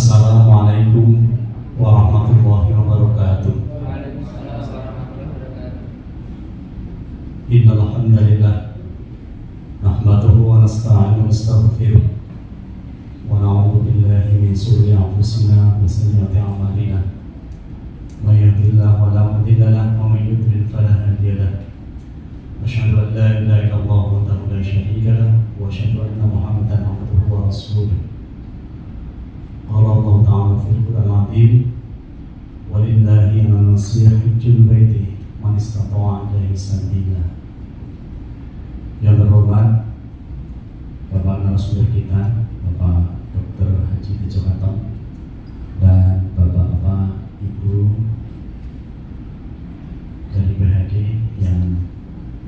Assalamualaikum warahmatullahi wabarakatuh. Innal hamdalillah nahmaduhu wa nasta'inuhu wa nastaghfiruh wa na'udzu billahi min shururi anfusina wa sayyiati a'malina. May yahdihillahu fala mudilla lahu wa may yudlil fala hadiya lahu. Asyhadu an la ilaha illallah wahdahu la syarika lahu wa asyhadu anna Muhammadan abduhu wa rasuluh. Qala Allah Ta'ala fil Qur'anil Azim, walillahi 'alan nasi hajjul baiti man istata'a ilaihi sabila. Yang terhormat Bapak narasumber kita, Bapak Dr. Haji Tejo Katon, dan Bapak-bapak, Ibu dari BHD yang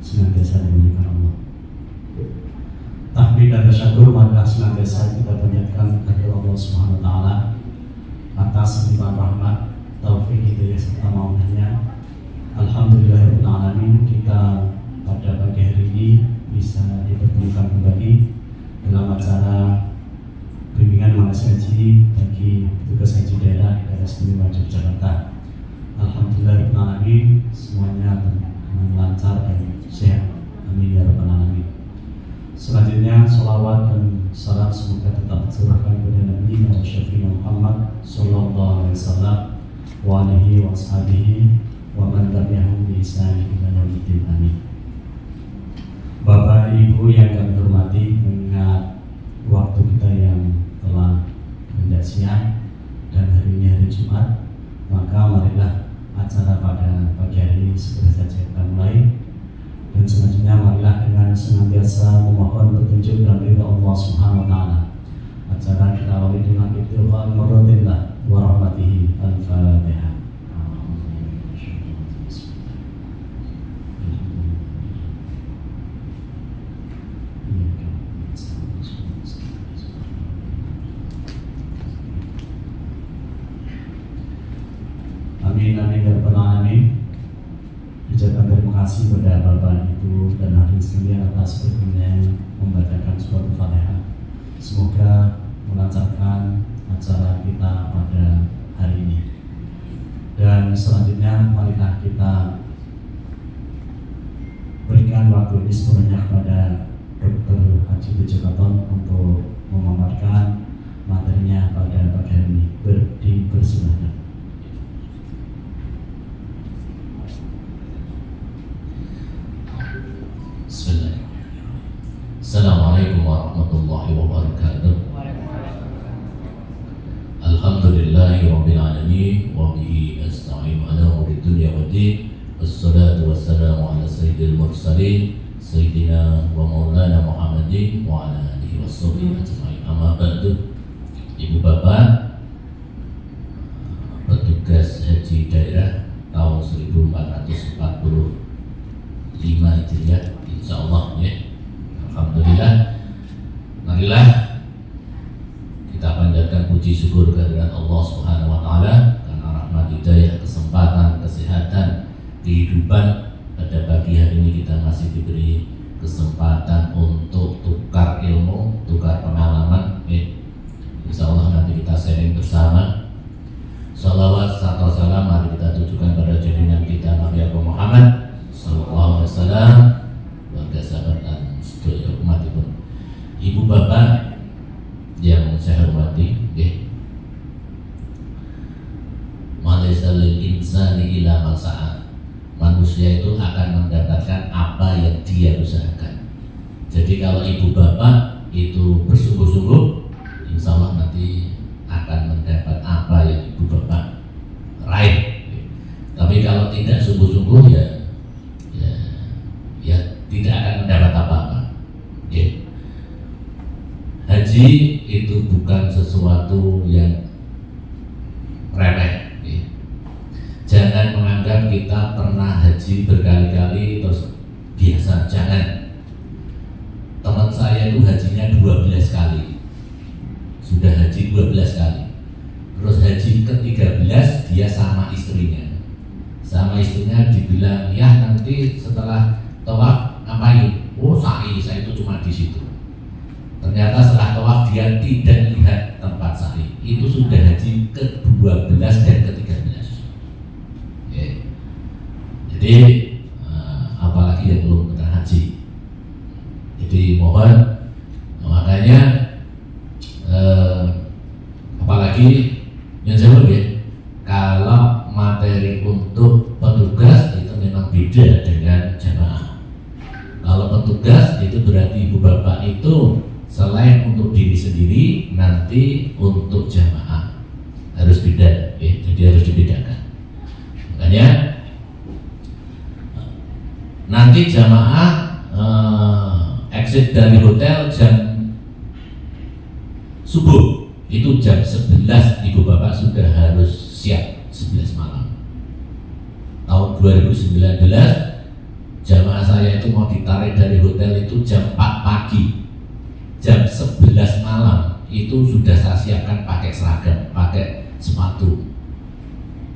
senantiasa dimuliakan Allah. Tahmid dan tasyakur maka senantiasa kita panjatkan kepada Allah Subhanahu wa taala atas limpahan rahmat, taufik, hidayah serta maunannya. Alhamdulillahirabbil alamin, kita pada pagi hari ini bisa dipertemukan kembali dalam acara bimbingan manasik haji bagi petugas haji daerah di Daerah Istimewa Yogyakarta. Alhamdulillahirabbil alamin, semuanya dengan lancar dan sehat. Amin ya rabbal alamin. Selanjutnya salawat dan salam semoga tetap tercurahkan kepada Nabi Muhammad sallallahu alaihi wasallam wa alihi wa ashabihi wa man tabi'ahum bi ihsan ila yaumil amin. Bapak Ibu yang kami hormati, mengingat waktu kita yang telah hendak siang dan hari ini hari Jumat, maka marilah acara pada pagi hari ini segera saja kita mulai. Dan selanjutnya marilah dengan senantiasa memohon petunjuk dan ridha Allah Subhanahu wa taala. Acara kita awali dengan istighfar marhatillah wa rahmatihi. Al-Fatihah. Amin amin ya rabbal alamin. Ucapkan terima kasih kepada Bapak, Ibu, dan hadirin sekalian atas berkenan membacakan surat Al-Fatihah. Semoga melancarkan acara kita pada hari ini. Dan selanjutnya marilah kita berikan waktu ini sepenuhnya kepada Dr. Haji Tejo Katon untuk memaparkan materinya pada pagi hari ini. Dipersilahkan. Assalamualaikum warahmatullahi wabarakatuh. Alhamdulillahirabbil alamin wa bihi nasta'inu ala umuri dunya waddin. Wassalatu wassalamu ala sayyidil mursalin sayyidina wa maulana Muhammadin wa ala alihi washabbihi ajmain. Amma ba'du. Ibu bapak petugas haji daerah tahun 1445 Hijriah, insyaallah ya. Alhamdulillah, marilah kita panjatkan puji syukur kehadirat Allah Subhanahu wa taala karena rahmat, hidayah, kesempatan, kesehatan, kehidupan. Pada pagi hari ini kita masih diberi kesempatan untuk tukar ilmu, tukar pengalaman. Insyaallah nanti kita sharing bersama. Salawat serta salam mari kita tujukan pada junjungan kita Nabi Muhammad sallallahu alaihi wasallam, warga sahabat dan seluruh umat itu. Ibu bapak yang saya hormati, Malaysa lil insani ila ma sa'a. Manusia itu akan mendapatkan apa yang dia usahakan. Jadi kalau ibu bapak itu bersungguh-sungguh, insya Allah nanti akan mendapat apa yang ibu bapak raih. Tapi kalau tidak sungguh-sungguh ya tidak akan mendapat apa-apa. Haji itu bukan sesuatu yang remeh. Jangan menganggap kita pernah haji berkali-kali terus biasa. Jangan. Teman saya itu hajinya 12 kali. Sudah haji 12 kali. Terus haji ke-13 dia sama istrinya. Sama istrinya dibilang, ya nanti setelah tawaf ngapain? Oh sa'i, saya itu cuma di situ. Ternyata setelah tawaf dia tidak lihat tempat sa'i. Itu sudah haji ke-12 dan ke-13. Ya. Jadi apalagi yang belum pernah haji. Jadi mohon, makanya apalagi yang jauh ya, kalau materi untuk petugas itu memang beda dengan jamaah. Kalau petugas itu berarti ibu bapak itu selain untuk diri sendiri, nanti untuk jamaah harus beda, ya, jadi harus dibedakan. Makanya nanti jamaah exit dari hotel jam subuh, itu jam 11 ibu bapak sudah harus siap 11 malam. Tahun 2019 jamaah saya itu mau ditarik dari hotel itu jam 4 pagi, jam 11 malam itu sudah saya siapkan pakai seragam, pakai sepatu,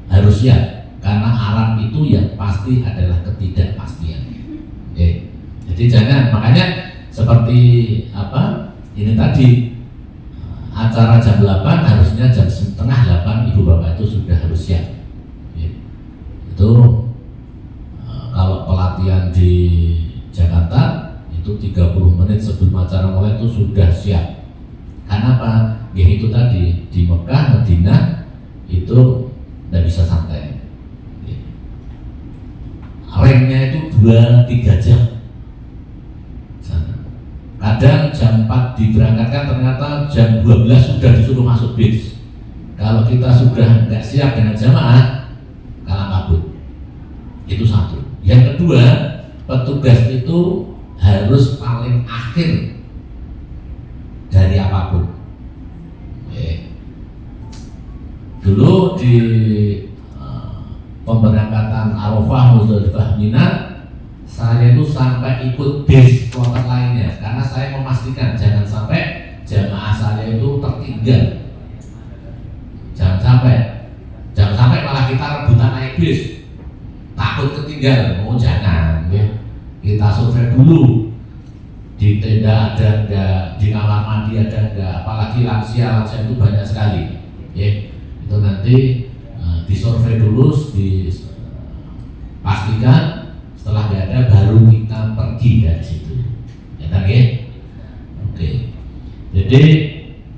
harus siap karena Arab itu yang pasti adalah ketidakpastian. Jadi jangan, makanya seperti apa ini tadi, acara jam 8 harusnya jam setengah 8 ibu bapak itu sudah harus siap. Itu kalau pelatihan di Jakarta itu 30 menit sebelum acara mulai itu sudah siap. Karena apa? Ya itu tadi, di Mekah, Madinah itu tidak bisa santai. Ringnya itu 2-3 jam. Kadang jam 4 diberangkatkan, ternyata jam 12 sudah disuruh masuk bis. Kalau kita sudah nggak siap dengan jamaah, kalah kabut. Itu satu. Yang kedua, petugas itu harus paling akhir dari apapun. Dulu di pemberangkatan Arafah, Muzdalifah, Mina, saya itu sampai ikut bis kloter lainnya karena saya memastikan jangan sampai jamaah saya itu tertinggal. Jangan sampai malah kita rebutan naik bis, takut ketinggal. Oh jangan, ya. Kita survei dulu di tenda ada enggak, di kamar mandi ada enggak, apalagi lansia itu banyak sekali, ya. Itu nanti disurvei dulu, dipastikan. Setelah nggak ada baru kita pergi dari situ, ya kan ya? Oke. Jadi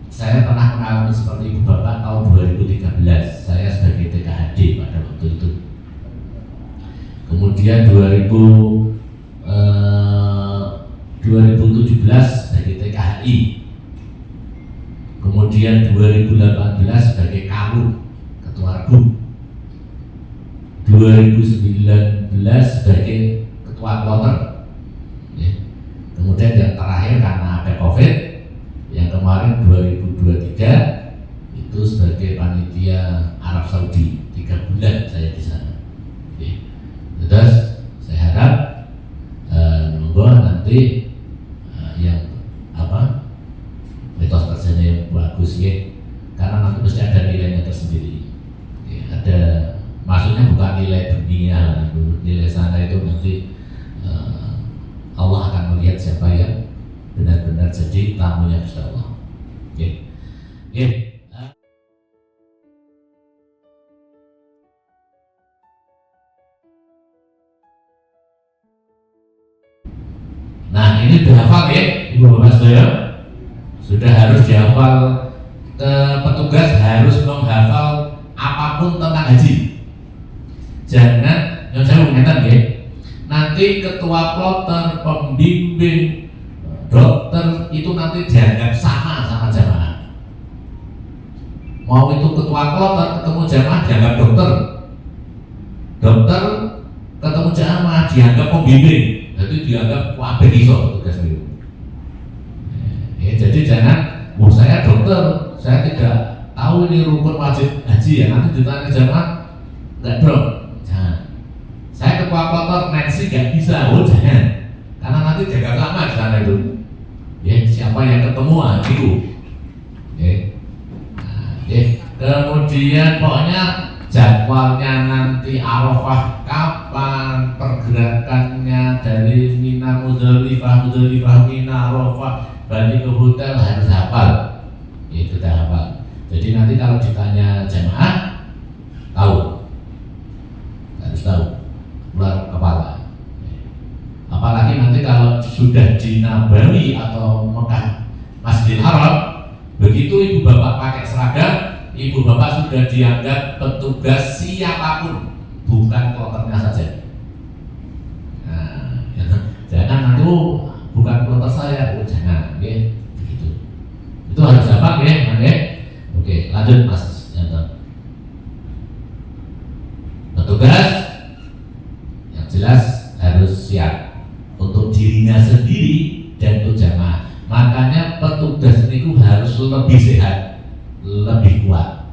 saya pernah mengalami seperti ibu bapak tahun 2013. Saya sebagai TKHD pada waktu itu. Kemudian 2017 sebagai TKHI. Kemudian 2018 sebagai Karu, Ketua Regu. 2019 sebagai ketua kloter, ya. Kemudian yang terakhir karena ada COVID, yang kemarin 2023 itu sebagai panitia Arab Saudi, 3 bulan saya di sana. Ya. Terus saya harap monggo nanti yang apa etos kerjanya yang bagus ya, karena nanti pasti ada nilainya tersendiri. Ya, ada maksudnya bukan nilai dunia, nilai sana itu nanti Allah akan melihat siapa yang benar-benar jadi tamunya Gusti Allah. Okay. Okay. Nah ini sudah hafal ya, Ibu Bapak Saudara, sudah harus dihafal. Petugas harus menghafal apapun tentang haji. Jangan yang saya mengingatkan ya, nanti ketua kloter, pembimbing, dokter itu nanti dianggap sama jamaah. Mau itu ketua kloter ketemu jamaah dianggap dokter, dokter ketemu jamaah dianggap pembimbing, jadi dianggap wabah iso tugas itu. Ya, jadi jangan, saya dokter, saya tidak tahu ini rukun wajib haji ya, nanti ditanya jamaah nggak dong. Saya ketua kloter Nancy nggak bisa, jangan, karena nanti jaga lama di sana itu. Ya, siapa yang ketemu itu. Ya. Nah, ya. Kemudian pokoknya jadwalnya nanti Arafah kapan, pergerakannya dari Mina Muzdalifah, Mina Arafah, balik ke hotel harus hafal, itu dah hafal. Jadi nanti kalau ditanya jamaah tahu, harus tahu keluar kepala. Apalagi nanti kalau sudah di Nabawi atau Mekah Masjidil Haram, begitu ibu bapak pakai seragam, ibu bapak sudah dianggap petugas siapapun, bukan kloternya saja. Nah, jangan nanti bukan kloter saya, jangan, oke? Begitu. Itu harus apa, oke? Oke, lanjut Mas Yanto. Petugas yang jelas harus siap untuk dirinya sendiri dan untuk jamaah. Makanya petugas itu harus lebih sehat, lebih kuat.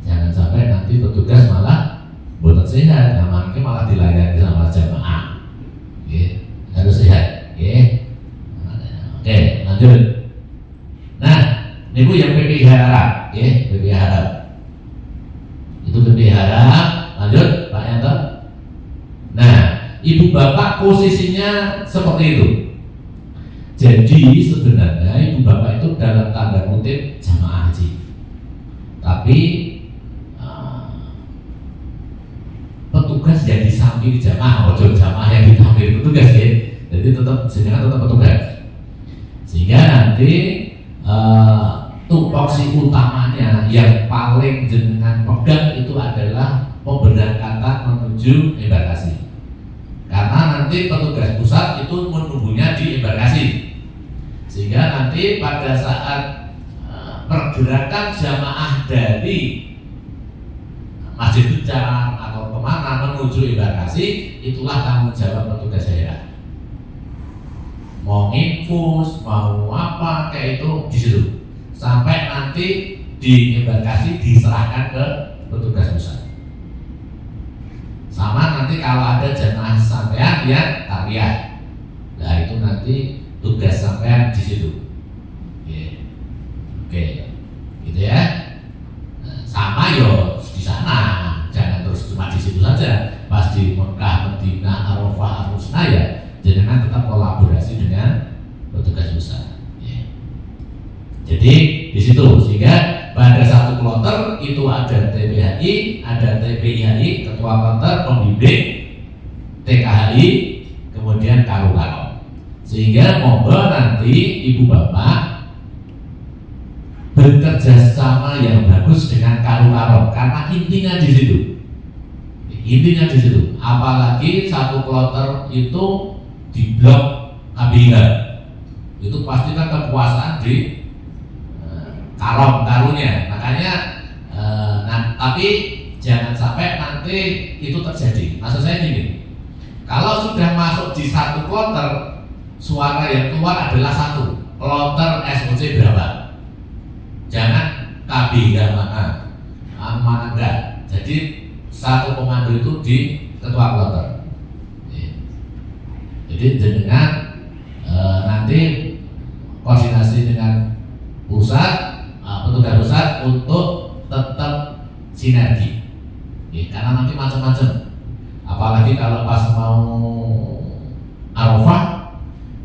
Jangan sampai nanti petugas malah bukan sehat, namanya malah dilayani sama jamaah. Oke, harus sehat. Oke, lanjut. Nah, ini yang PPIH Arab, PPIH Arab. Itu PPIH Arab. Lanjut, Pak Yanto. Nah, ibu bapak posisinya seperti itu. Jadi sebenarnya ibu bapak itu dalam tanda kutip jamaah haji, tapi petugas yang disamping jamaah, jamaah yang disamping petugas ya. Jadi tetap petugas. Sehingga nanti tupoksi utamanya yang paling jenengan pegang itu adalah pemberangkatan menuju embarkasi. Karena nanti petugas pusat itu menunggunya di embarkasi. Sehingga nanti pada saat pergerakan jamaah dari Masjid Bicar atau kemana menuju embarkasi, itulah tanggung jawab petugas daerah. Mau infus, mau apa kayak itu di situ. Sampai nanti di embarkasi diserahkan ke petugas pusat. Sama nanti kalau ada jamaah sampean yang tarian, nah itu nanti tugas sampean di situ. Oke, gitu ya. Nah, sama yo di sana, jangan terus cuma di situ saja. Pas di Mekah, Madinah, Arafah, Arusna ya, jangan tetap kolaborasi dengan petugas pusat. Jadi di situ sehingga pada satu kloter itu ada TPHI, ada TPIHI, ketua kloter, pembimbing, TKHI, kemudian Karo. Sehingga monggo nanti ibu bapak bekerja sama yang bagus dengan Karo, karena intinya di situ. Intinya di situ. Apalagi satu kloter itu di blok KBH, itu pasti kan kekuasaan di karunya, makanya tapi jangan sampai nanti itu terjadi. Maksud saya gini, kalau sudah masuk di satu kloter, suara yang keluar adalah satu kloter SOC berapa, jangan KB ya mana enggak. Jadi satu komando itu di ketua kloter. Jadi dengan nanti koordinasi dengan pusat, petugas pusat untuk tetap sinergi, karena nanti macam-macam. Apalagi kalau pas mau Arafah,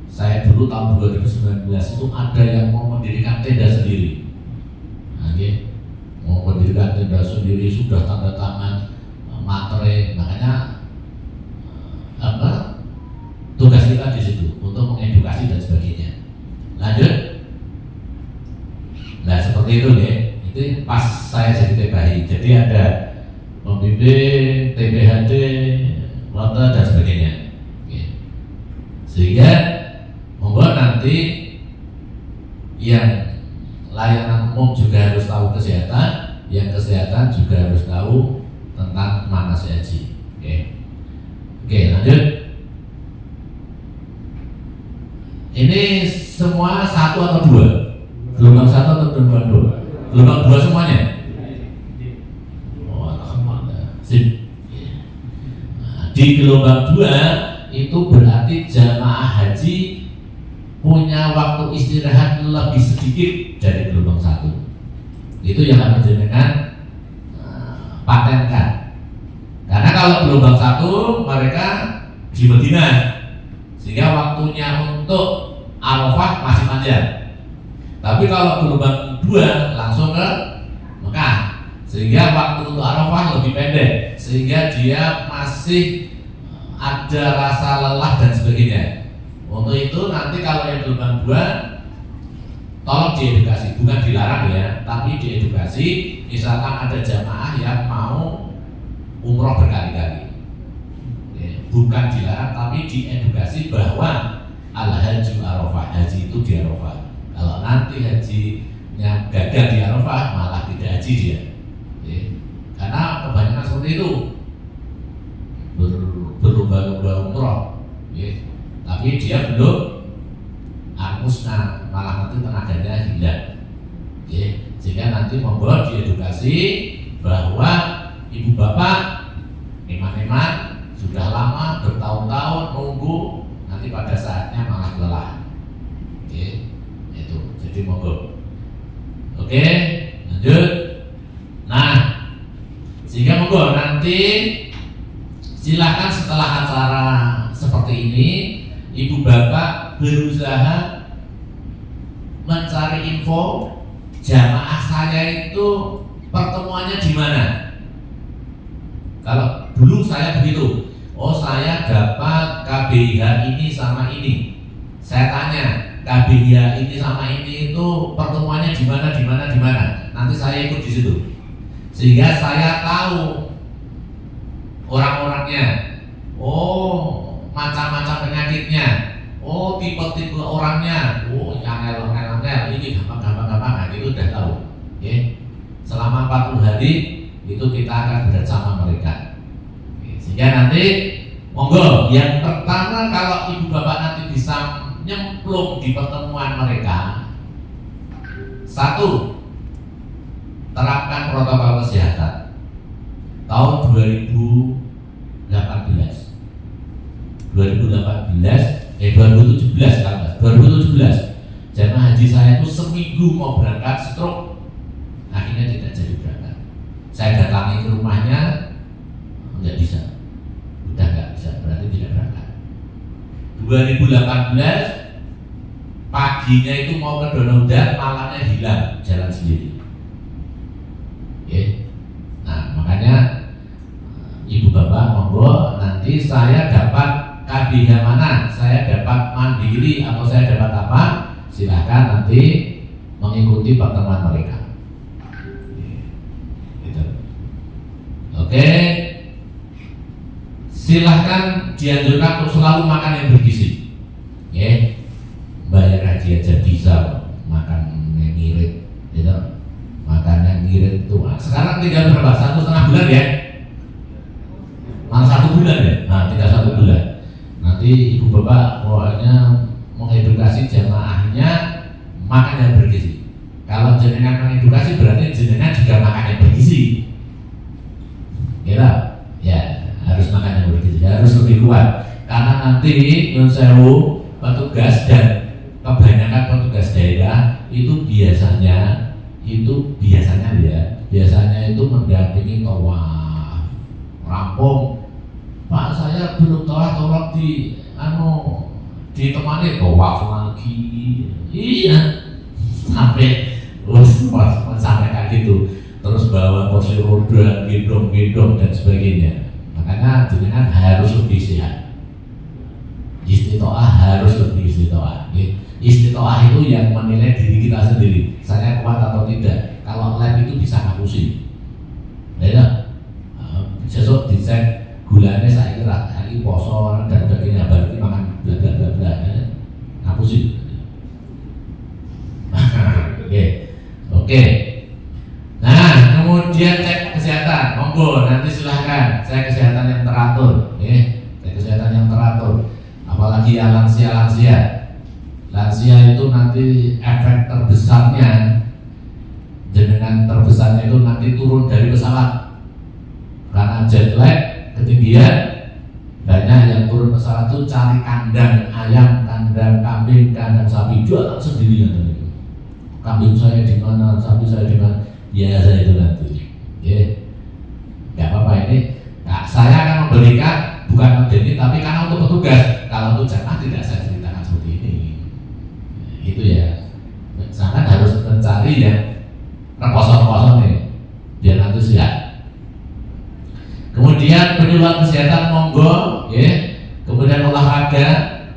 saya dulu tahun 2019 itu ada yang mau mendirikan tenda sendiri. Mau mendirikan tenda sendiri, sudah tanda tangan materai, makanya tugas kita di situ untuk mengedukasi dan sebagainya. Lanjut. Nah seperti itu ya, itu pas saya jadi TPHI, jadi ada pembimbing, TPHD, kloter dan sebagainya. Sehingga monggo nanti yang layanan umum juga harus tahu kesehatan, yang kesehatan juga harus tahu tentang manasik haji. Oke, lanjut. Ini semua satu atau dua? Gelombang satu atau gelombang dua? Gelombang dua semuanya? Oh, alhamdulillah. Sip. Nah, di gelombang dua itu berarti jamaah haji punya waktu istirahat lebih sedikit dari gelombang satu. Itu yang kami jenengan patenkan. Karena kalau gelombang satu mereka di Madinah, sehingga waktunya untuk Arafah masih panjang. Tapi kalau gelombang 2 langsung ke Mekah, sehingga waktu untuk Arafah lebih pendek, sehingga dia masih ada rasa lelah dan sebagainya. Untuk itu nanti kalau yang gelombang 2 tolong diedukasi, bukan dilarang ya, tapi diedukasi. Misalkan ada jamaah yang mau umroh berkali-kali, bukan dilarang tapi diedukasi bahwa al-hajju Arafah, haji itu di Arafah. Kalau nanti hajinya gagal di Arafah, malah tidak haji dia, karena kebanyakan seperti itu, berlomba-lomba umroh, tapi dia belum musnah, malah nanti tenaganya hilang. Sehingga nanti membawa diedukasi bahwa ibu bapak eman-eman sudah lama bertahun-tahun nunggu, nanti pada saatnya malah lelah. Itu jadi monggo. Oke, lanjut. Nah, sehingga monggo nanti silahkan setelah acara seperti ini ibu bapak berusaha mencari info jamaah saya itu pertemuannya di mana. Kalau dulu saya begitu, oh saya dapat KBIH ini sama ini. Saya tanya KBIH ini sama ini itu pertemuannya di mana, di mana, di mana. Nanti saya ikut di situ, sehingga saya tahu orang-orangnya. Oh, macam-macam penyakitnya. Oh, tipe-tipe orangnya. Oh, yang angel-angel ini gampang, nah, itu udah tahu. Selama 40 hari itu kita akan bersama mereka. Sehingga nanti monggo yang pertama, kalau ibu bapak nanti bisa nyemplung di pertemuan mereka, 1, terapkan protokol kesehatan. Tahun 2017 kalau 2017 jamaah haji saya itu seminggu mau berangkat stroke, akhirnya tidak jadi berangkat. Saya datangi ke rumahnya, nggak bisa, udah nggak bisa, berarti tidak berangkat. 2018 paginya itu mau ke Donaudan, malamnya hilang, jalan sendiri. Nah, makanya ibu bapak monggo nanti saya dapat KBH mana, saya dapat mandiri atau saya dapat apa, silahkan nanti mengikuti pertemuan mereka. Oke, silahkan dianjurkan untuk selalu makan yang bergizi. Bayar haji aja bisa makan yang ngirit, makan yang ngirit itu. Sekarang tinggal berapa? 1,5 bulan ya? Malah 1 bulan ya? Nah, tinggal 1 bulan. Nanti ibu bapak pokoknya mengedukasi jamaahnya makan yang bergizi. Kalau jenengan mengedukasi berarti jenengan juga makan yang bergizi. Ya, harus makan yang bergizi, harus lebih kuat. Karena nanti nyun sewu petugas dan kebanyakan petugas daerah itu biasanya itu mendampingi tawaf rampung. Pak, saya belum tawaf, tolong ditemani tawaf lagi. Iya, sampai kayak gitu. Terus bawa kursi roda, gendong dan sebagainya. Makanya jenengan harus lebih sehat. Istitoah harus lebih istitoah. Istitoah itu yang menilai diri kita sendiri, saya kuat atau tidak. Kalau lab itu bisa ngapusi, besok dicek gulanya saya kira hari poso dan sebagainya, berarti makan bla bla bla bla, ngapusi. Oke. Nah, kemudian cek kesehatan, monggo nanti silahkan cek kesehatan yang teratur, cek kesehatan yang teratur. Apalagi yang lansia itu nanti efek terbesarnya, jenengan terbesarnya itu nanti turun dari pesawat karena jet lag, ketinggian. Banyak yang turun pesawat itu cari kandang ayam, kandang kambing, kandang sapi, jual sendirian. Kambing saya di mana, sapi saya di mana, biasa itu nanti. Nggak apa-apa ini. Nah, saya akan memberikan bukan medeni tapi karena untuk petugas. Kalau untuk jamaah tidak saya ceritakan seperti ini. penyuluhan kesehatan monggo, ya. Kemudian olahraga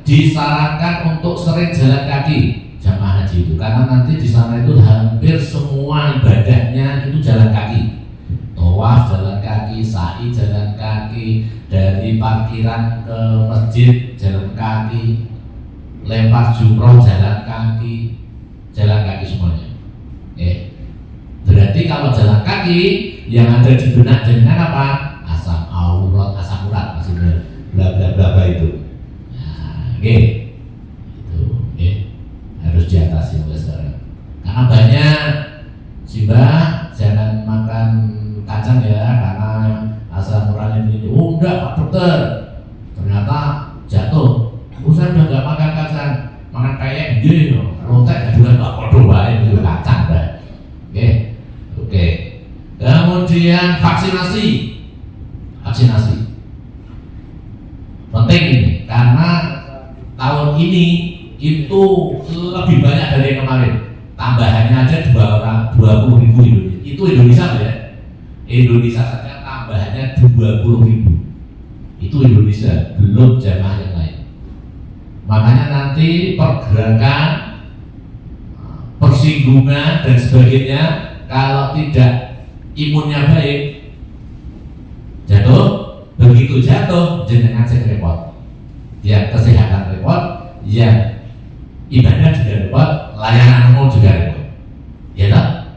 disarankan untuk sering jalan kaki jamaah haji itu, karena nanti di sana itu hampir semua ibadahnya itu jalan kaki. Tawaf jalan kaki, sa'i jalan kaki, dari parkiran ke masjid jalan kaki, lempar jumroh jalan kaki semuanya. Berarti kalau jalan kaki yang ada di benak jenengan apa? Asam urat maksudnya bla bla bla itu. Nah, itu harus diatasi mulai sekarang. Karena banyak Mbak, jangan makan kacang ya, karena asam urat ini. Oh enggak Pak Dokter, ternyata jatuh. Saya udah nggak makan kacang, makan kayak gini, rotek juga nggak perlu baik itu kacang, Pak. Oke. Kemudian vaksinasi penting ini, karena tahun ini itu lebih banyak dari yang kemarin. Tambahannya aja 20.000 itu Indonesia ya. Indonesia saja tambahannya 20.000. Itu Indonesia, belum jamaah yang lain. Makanya nanti pergerakan, persinggungan dan sebagainya, kalau tidak imunnya baik, jatuh. Begitu jatuh, jenengan cek repot. Yang kesehatan repot, yang ibadah juga repot, layanan umum juga repot. Ya tak?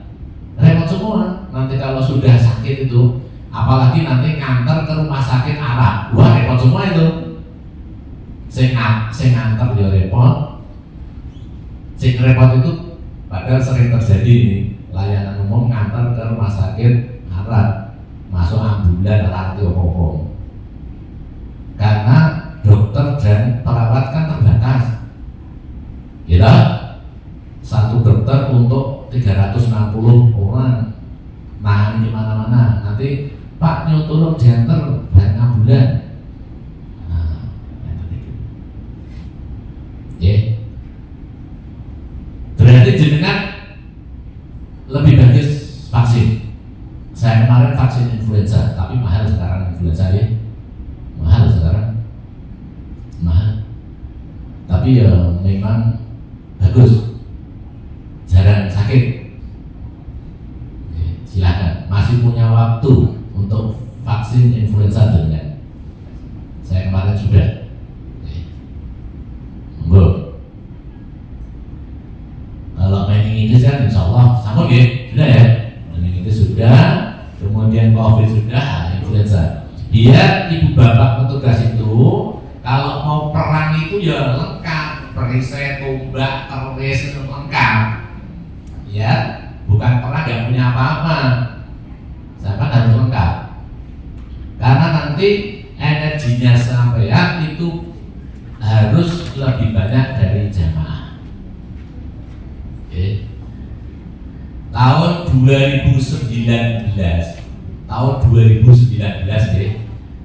Repot semua. Nanti kalau sudah sakit itu, apalagi nanti nganter ke rumah sakit Arab, wah repot semua itu. Saya nganter dia repot. Sing repot itu padahal sering terjadi ini, layanan umum nganter ke rumah sakit Arab, masuk ambulan ranti opo-opo. Karena dokter dan perawat kan terbatas. Kita satu dokter untuk 360 orang, nangani di mana-mana. Nanti Pak nyutul diantar barang ambulan. Nah, berarti jenengan lebih bagus vaksin. Saya kemarin vaksin influenza, tapi mahal sekarang influenza ya. Mahal sekarang, tapi ya memang bagus, jarang sakit. Silakan, masih punya waktu untuk vaksin influenza dengan saya kemarin sudah. Monggo. Kalau meningitis kan insya Allah sama sudah ya, meningitis sudah, kemudian COVID sudah, influenza. Biar ibu bapak petugas itu kalau mau perang itu ya lengkap, perisai, tombak, keris itu lengkap. Ya, bukan perang nggak punya apa-apa, sama harus lengkap. Karena nanti energinya sampean itu harus lebih banyak dari jamaah. Tahun 2019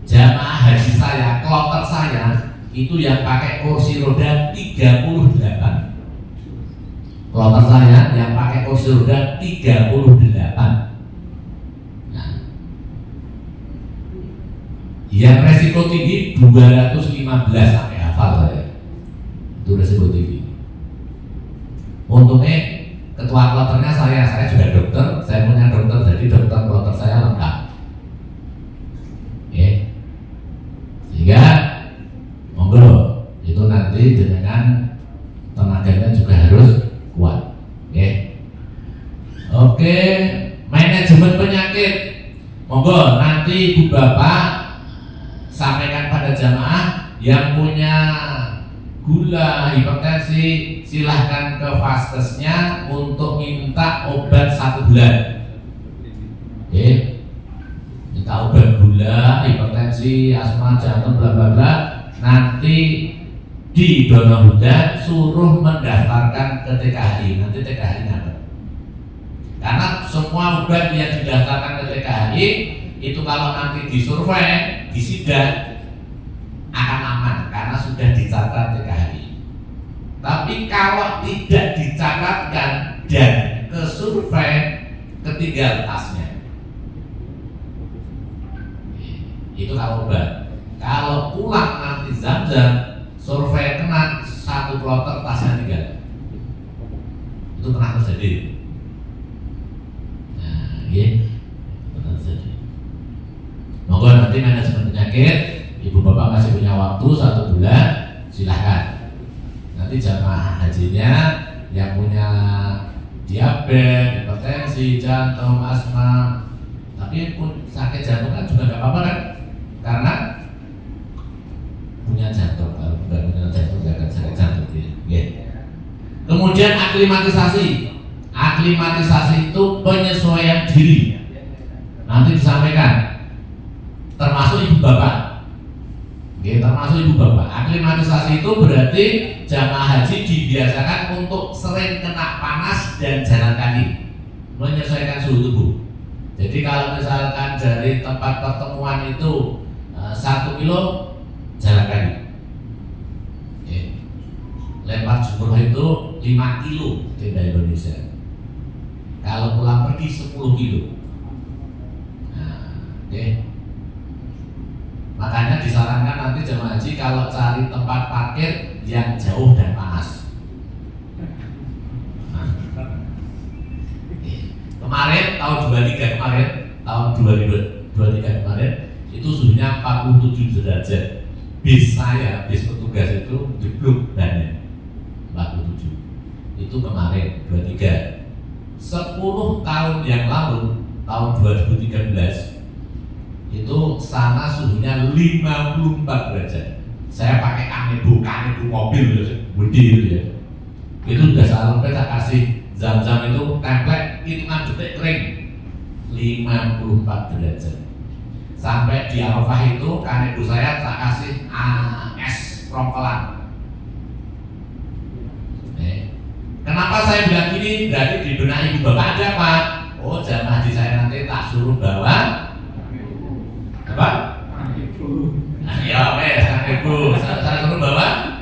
jamaah haji saya, kloter saya itu yang pakai kursi roda 38. Kloter saya yang pakai kursi roda 38. Nah, yang resiko tinggi 215 sampai hafal saya. Itu resiko tinggi. Untungnya ketua kloternya saya juga dokter, saya punya dokter, jadi dokter kloter saya lengkap. Sehingga monggo itu nanti dengan tenaganya juga harus kuat. Oke, manajemen penyakit, monggo nanti ibu bapak sampaikan pada jamaah yang punya gula, hipertensi, silahkan ke vaskesnya untuk minta obat 1 bulan. Minta obat gula, hipertensi, asma, jantung, bla bla bla. Nanti di Dono Huda suruh mendaftarkan ke TKHI. Nanti TKHI nggak. Karena semua obat yang didaftarkan ke TKHI itu kalau nanti disurvei, disidak akan aman karena sudah dicatat TKHI. Tapi kalau tidak dicatatkan dan ke survei, ketinggal tasnya. Itu kalau obat. Kalau pulang nanti Zam-Zam, survei kena 1 kloter tasnya 3. Itu pernah terjadi. Nah, gitu. Pernah terjadi. Moga nanti manajemen penyakit, ibu bapak masih punya waktu 1 bulan, silahkan. Nanti jamaah hajinya yang punya diabetes, hipertensi, jantung, asma, tapi pun sakit jantung kan juga nggak apa-apa kan? Karena punya jantung, kalau bukan punya jantung nggak akan sakit jantung gitu. Kemudian aklimatisasi. Aklimatisasi itu penyesuaian diri. Nanti disampaikan, termasuk ibu bapak. Oke, termasuk ibu bapak. Aklimatisasi itu berarti jamaah haji dibiasakan untuk sering kena panas dan jalan kaki, menyesuaikan suhu tubuh. Jadi kalau misalkan dari tempat pertemuan itu 1 kilo, jalan kaki. Oke. Lempar jumroh itu 5 kilo tenda Indonesia. Kalau pulang pergi 10 kilo. Nah, oke. Makanya disarankan nanti jemaah haji kalau cari tempat parkir yang jauh dan panas. Nah, kemarin tahun 23 kemarin, tahun 2023 kemarin itu suhunya 47 derajat. Bis saya, bis petugas itu jeblok bannya 47. Itu kemarin 23. 10 tahun yang lalu, tahun 2013 itu sana suhunya 54 derajat. Saya pakai kanebu mobil gede itu ya. Itu udah sampai saya kasih Zam-Zam itu template hitungan detik kering 54 derajat. Sampai di Arafah itu kanebu saya kasih es prongkelan. Kenapa saya bilang gini? Berarti di benak ibu bapak ada Pak. Oh, jamaah haji saya nanti tak suruh bawa apa? Nah, ya wes, ibu. Saya suruh bawa.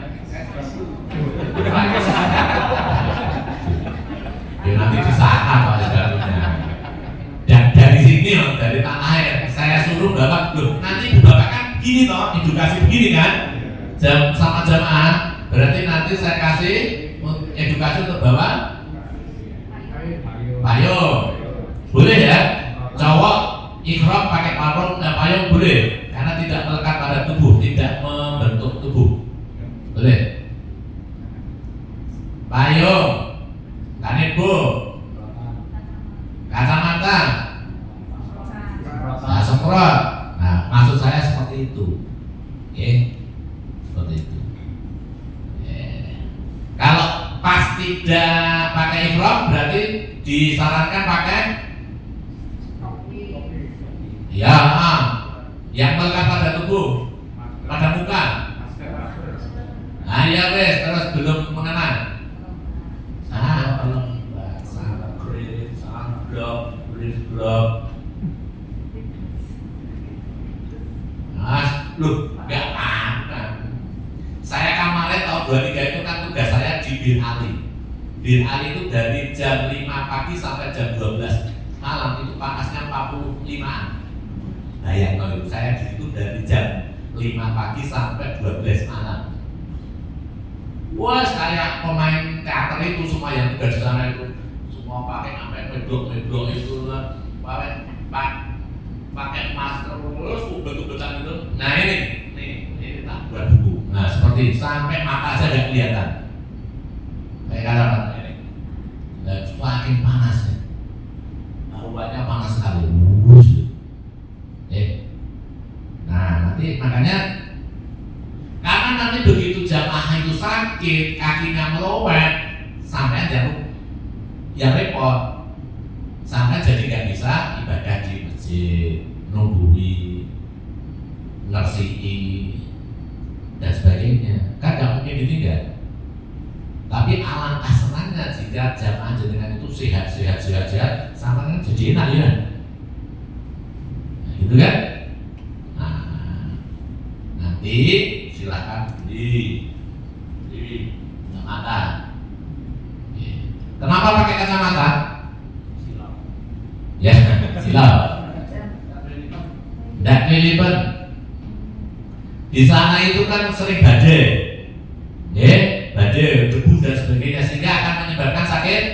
Ya nanti di sana Pak sebenarnya. Dan dari sini loh, dari tanah air, saya suruh bapak. Loh, nanti ibu bapak kan gini toh, edukasi begini kan? Sama jamaah. Berarti nanti saya kasih edukasi untuk bawa payung, boleh ya? Cowok ikhram pakai payung boleh, karena tidak melekat pada tubuh, tidak membentuk tubuh, boleh. Payung, kanebu, kacamata, semprot. Nah, maksud saya seperti itu, seperti itu. Kalau pas tidak pakai ihram berarti disarankan pakai ya, yang melekat pada tubuh, pada muka. Nah ya wes, terus belum mengenal. Loh, nggak apa. Saya kemarin tahun 23 itu kan tugas saya di Bir Ali. Bir Ali itu dari jam 5 pagi sampai jam 12 malam itu panasnya 45-an. Nah yang itu saya di situ dari jam 5 pagi sampai 12 malam. Wah, kayak pemain teater itu semua yang tugas di sana itu semua pakai sampai medok itu pakai masker terus ubet-ubetan itu. Nah ini tak buat buku. Nah seperti sampai mata saja tidak kelihatan. Kayak katakan ini, semakin panas ya. Obatnya panas sekali. Nah nanti makanya karena nanti begitu jamaah itu sakit, kakinya melowet, sampai ya repot, sampai jadi nggak bisa ibadah di masjid, nunggui, ngersihi dan sebagainya. Kan nggak mungkin ditinggal. Tapi alangkah senangnya jika jamaah jenengan itu sehat, sama kan jadi enak ya. Nah, gitu kan? Nah, nanti silakan di kacamata. Kenapa pakai kacamata? Ya, silau. Tidak kelilipan. Di sana itu kan sering badai, ya, badai, debu dan sebagainya, sehingga akan menyebabkan sakit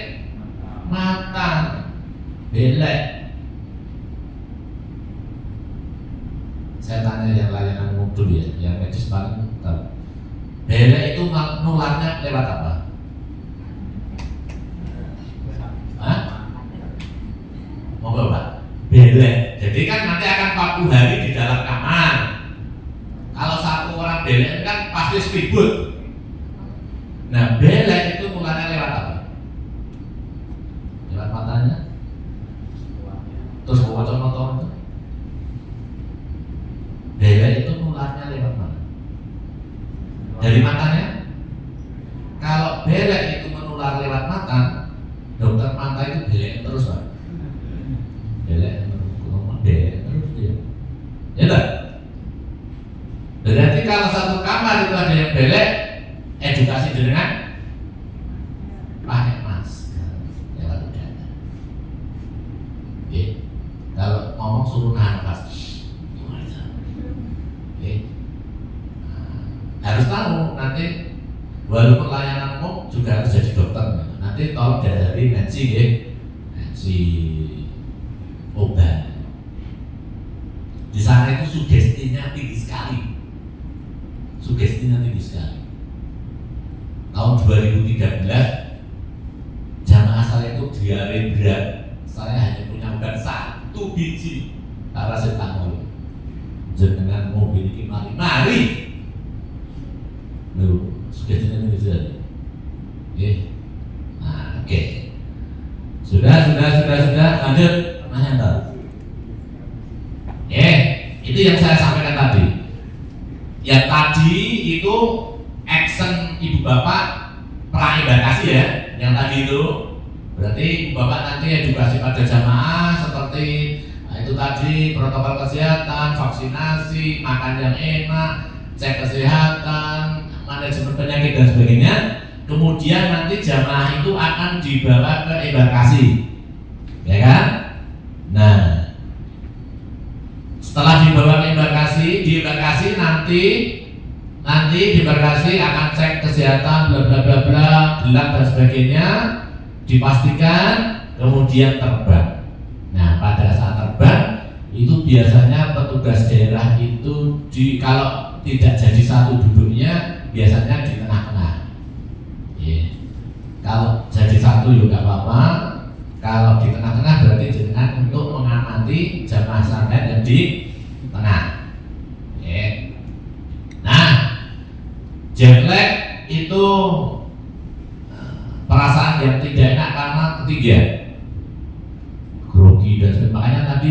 mata, belek. Saya tanya yang layanan umum dulu ya, yang medis paling tahu. Belek itu nularnya lewat apa? Hah? Mau Pak? Belek. Jadi kan nanti akan 40 hari di dalam kamar. Kalau satu orang belek kan pasti seribut. Nah, belek itu nularnya lewat apa? Lewat matanya. Terus bawa motor itu. Belek itu nularnya lewat mana? Dari matanya. Kalau belek itu menular lewat mata, dokter mata itu belek terus Pak. Belek terus dia. Ya tak? Berarti kalau satu kamar itu ada yang belek, edukasi dengan pakai masker lewat udara. Oke. Kalau ngomong suruh nahan nafas. Oke. Harus tahu nanti walaupun pelayanan umum juga harus jadi dokter. Nanti tolong dari Nancy ya, Nancy obat. Di sana itu sugestinya tinggi sekali. Sugestinya tinggi sekali. Tahun 2013 jamaah saya itu diare berat. Saya hanya punya obat 1 biji paracetamol. Jenengan mau memiliki mari. Loh, sugestinya tinggi sekali. Oke. Nah, oke. Sudah. Lanjut. Nanya tahu. Itu yang saya sampaikan tadi. Yang tadi itu action ibu bapak pra-embarkasi ya. Yang tadi itu berarti ibu bapak nanti edukasi pada jamaah seperti itu tadi, protokol kesehatan, vaksinasi, makan yang enak, cek kesehatan, manajemen penyakit dan sebagainya. Kemudian nanti jamaah itu akan dibawa ke embarkasi, ya kan? Nah, setelah dibawa ke embarkasi, di embarkasi nanti di embarkasi akan cek kesehatan, bla bla bla bla, gelang dan sebagainya, dipastikan, kemudian terbang. Nah, pada saat terbang itu biasanya petugas daerah itu kalau tidak jadi satu duduknya, biasanya di tengah-tengah. Kalau jadi satu juga nggak apa-apa. Kalau di tengah-tengah berarti jenengan untuk mengamati jamaah sampai yang di tengah. Nah, jet lag itu perasaan yang tidak enak karena ketiga, grogi dan sebagainya. Makanya tadi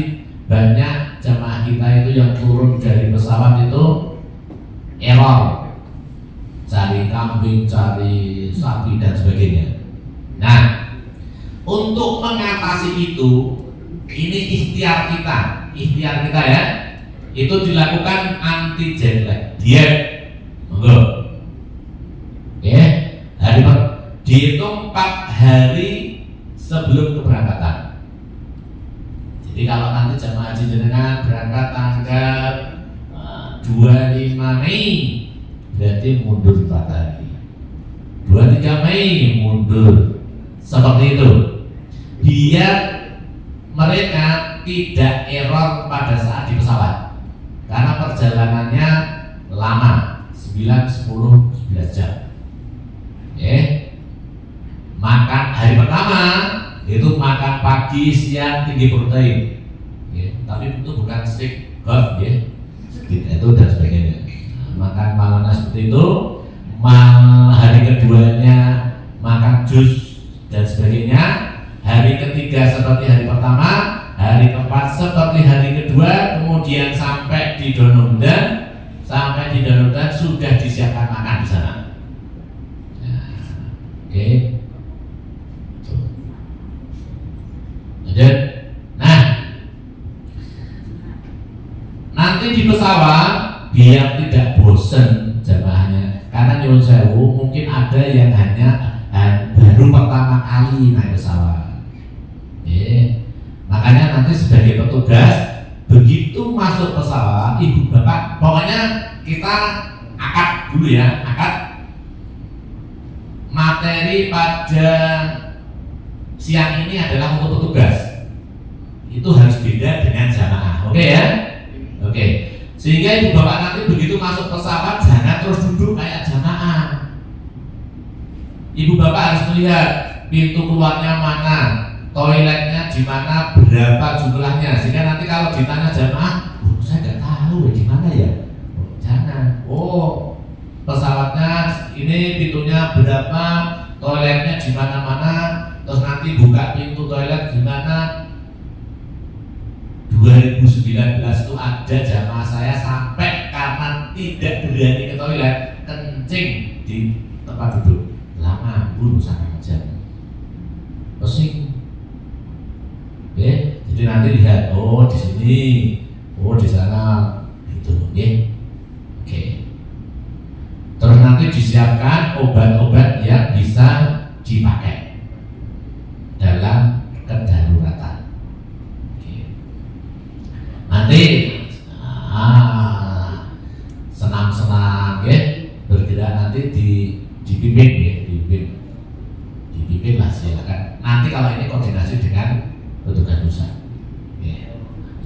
banyak jamaah kita itu yang turun dari pesawat itu error, cari kambing, cari sapi dan sebagainya. Nah, untuk mengatasi itu, ini ikhtiar kita ya, itu dilakukan anti jet lag, diet, monggo. Oke, dihitung 4 hari sebelum keberangkatan. Jadi kalau nanti jamaah haji jenengan berangkat tanggal 25 Mei, berarti mundur 4 hari. 23 Mei mundur. Seperti itu, biar mereka tidak error pada saat di pesawat, karena perjalanannya lama, 9, 10, 11 jam. Makan hari pertama itu makan pagi, siang tinggi protein, tapi itu bukan stick golf itu dan sebagainya. Makan malamnya seperti itu, hari keduanya makan jus dan sebagainya. Hari ketiga seperti hari pertama, hari keempat seperti hari kedua, kemudian sampai di Donondan sudah disiapkan makan di sana. Nah, nanti di pesawat biar tidak bosen jamaahnya, karena nyuwun sewu mungkin ada yang hanya baru pertama kali naik pesawat. Makanya nanti sebagai petugas begitu masuk pesawat, ibu bapak, pokoknya kita kita akad dulu ya, akad materi pada siang ini adalah untuk petugas. Itu harus beda dengan jamaah. Oke ya? Oke. Sehingga ibu bapak nanti begitu masuk pesawat jangan terus duduk kayak jamaah. Ibu bapak harus melihat pintu keluarnya mana, toiletnya di mana, berapa jumlahnya. Sehingga nanti kalau ditanya jamaah, saya nggak tahu di mana ya. Jangan. Oh, pesawatnya ini pintunya berapa, toiletnya di mana-mana. Terus nanti buka pintu toilet gimana? 2019 itu ada jamaah saya sampai karena tidak berani ke toilet kencing di tempat duduk. Lama dulu sampai jam. Pusing. Jadi nanti lihat, oh di sini, oh di sana, gitu, Oke. Terus nanti disiapkan obat-obat yang bisa dipakai dalam kedaruratan. Nanti senang-senang bergerak nanti dipimpin dipimpin lah silakan. Nanti kalau ini koordinasi dengan petugas pusat.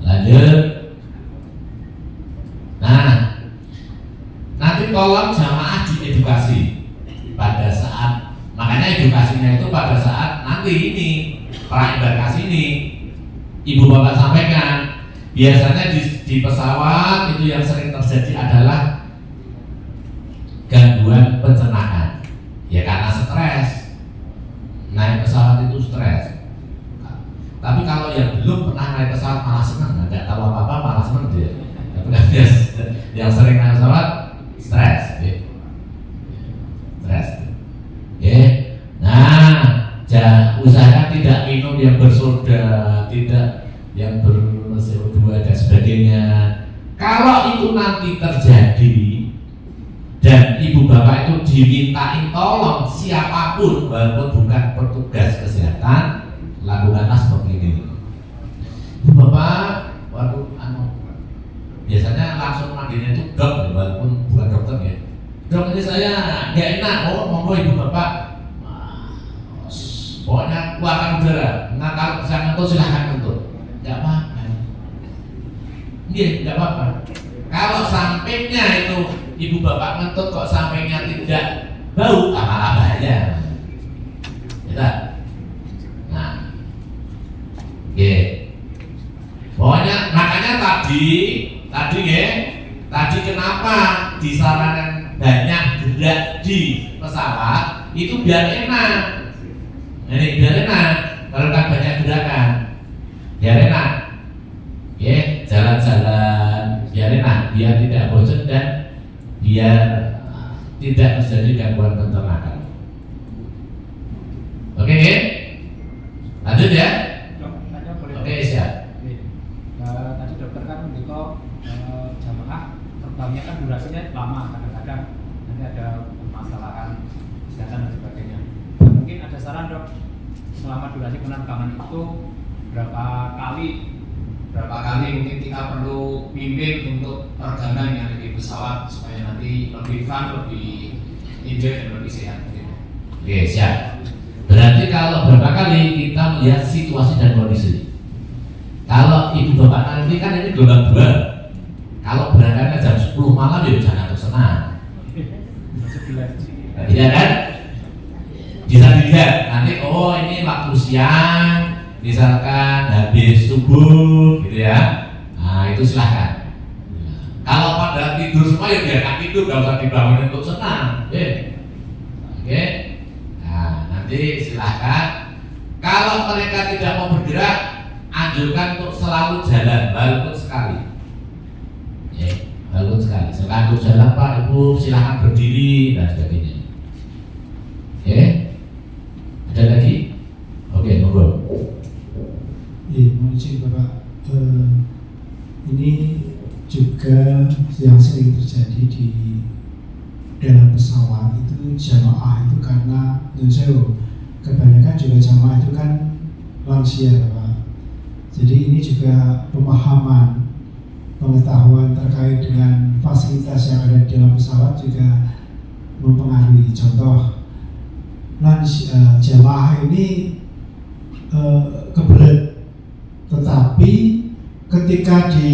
Lanjut. Nah, nanti tolong jamaah diedukasi pada saat, makanya edukasinya itu pada saat nanti ini pra-embarkasi ini ibu bapak sampaikan. Biasanya di pesawat itu yang sering terjadi adalah gangguan pencernaan. Ya karena stres. Naik pesawat itu stres. Tapi kalau yang belum pernah naik pesawat malah senang, nggak tahu apa-apa malah senang dia. Tapi kan yang sering naik pesawat stres. Stres. Nah, usahakan tidak minum yang bersoda, tidak yang CO2 dan sebagainya. Kalau itu nanti terjadi dan ibu bapak itu dimintain tolong siapapun walaupun bukan petugas kesehatan, lakukanlah seperti ini. Ibu bapak, biasanya langsung manggilnya itu dok, walaupun bukan dokter ya. Dok, ini saya nggak enak. Oh, monggo ibu bapak. Pokoknya keluarkan udara. Nah kalau bisa ngentut silahkan ngentut. Nggak apa-apa. Nggak apa-apa. Kalau sampingnya itu ibu bapak ngentut kok sampingnya tidak bau, malah bahaya. Ya. Nah, pokoknya makanya tadi kenapa disarankan banyak gerak di pesawat itu biar enak. Ini biar enak. Kalau kan banyak gerakan, biar enak. Jalan-jalan biar enak, biar tidak bosan dan biar tidak terjadi gangguan pencernaan. Oke, lanjut ya. Oke, siap. Tadi dokter kan mendikau jamaah terbangnya kan durasinya lama, kadang-kadang nanti ada permasalahan kesehatan dan sebagainya. Mungkin ada saran dok, selama durasi penerbangan itu berapa kali mungkin kita perlu mimpin untuk peregangan yang ada di pesawat supaya nanti lebih fun, lebih enjoy dan lebih sehat. Oke, siap. Berarti kalau berapa kali kita melihat situasi dan kondisi. Kalau ibu bapak nanti kan ini gelombang 2. Kalau berangkatnya jam 10 malam ya jangan tersenang. Iya kan? Bisa dilihat nanti, oh ini waktu siang, misalkan habis subuh gitu ya. Nah itu silahkan. Kalau pada tidur semua ya biarkan tidur, gak usah dibangun untuk senang. Oke. Nah nanti silahkan. Kalau mereka tidak mau bergerak, anjurkan untuk selalu jalan walaupun sekali. Walaupun sekali. Selalu jalan Pak Ibu silahkan berdiri dan sebagainya. Ada lagi? Oke, monggo. Mohon izin Bapak, ini juga yang sering terjadi di dalam pesawat itu jamaah itu karena kebanyakan juga jamaah itu kan lansia Bapak. Jadi ini juga pemahaman pengetahuan terkait dengan fasilitas yang ada di dalam pesawat juga mempengaruhi. Contoh, jamaah ini kebelet, tetapi ketika di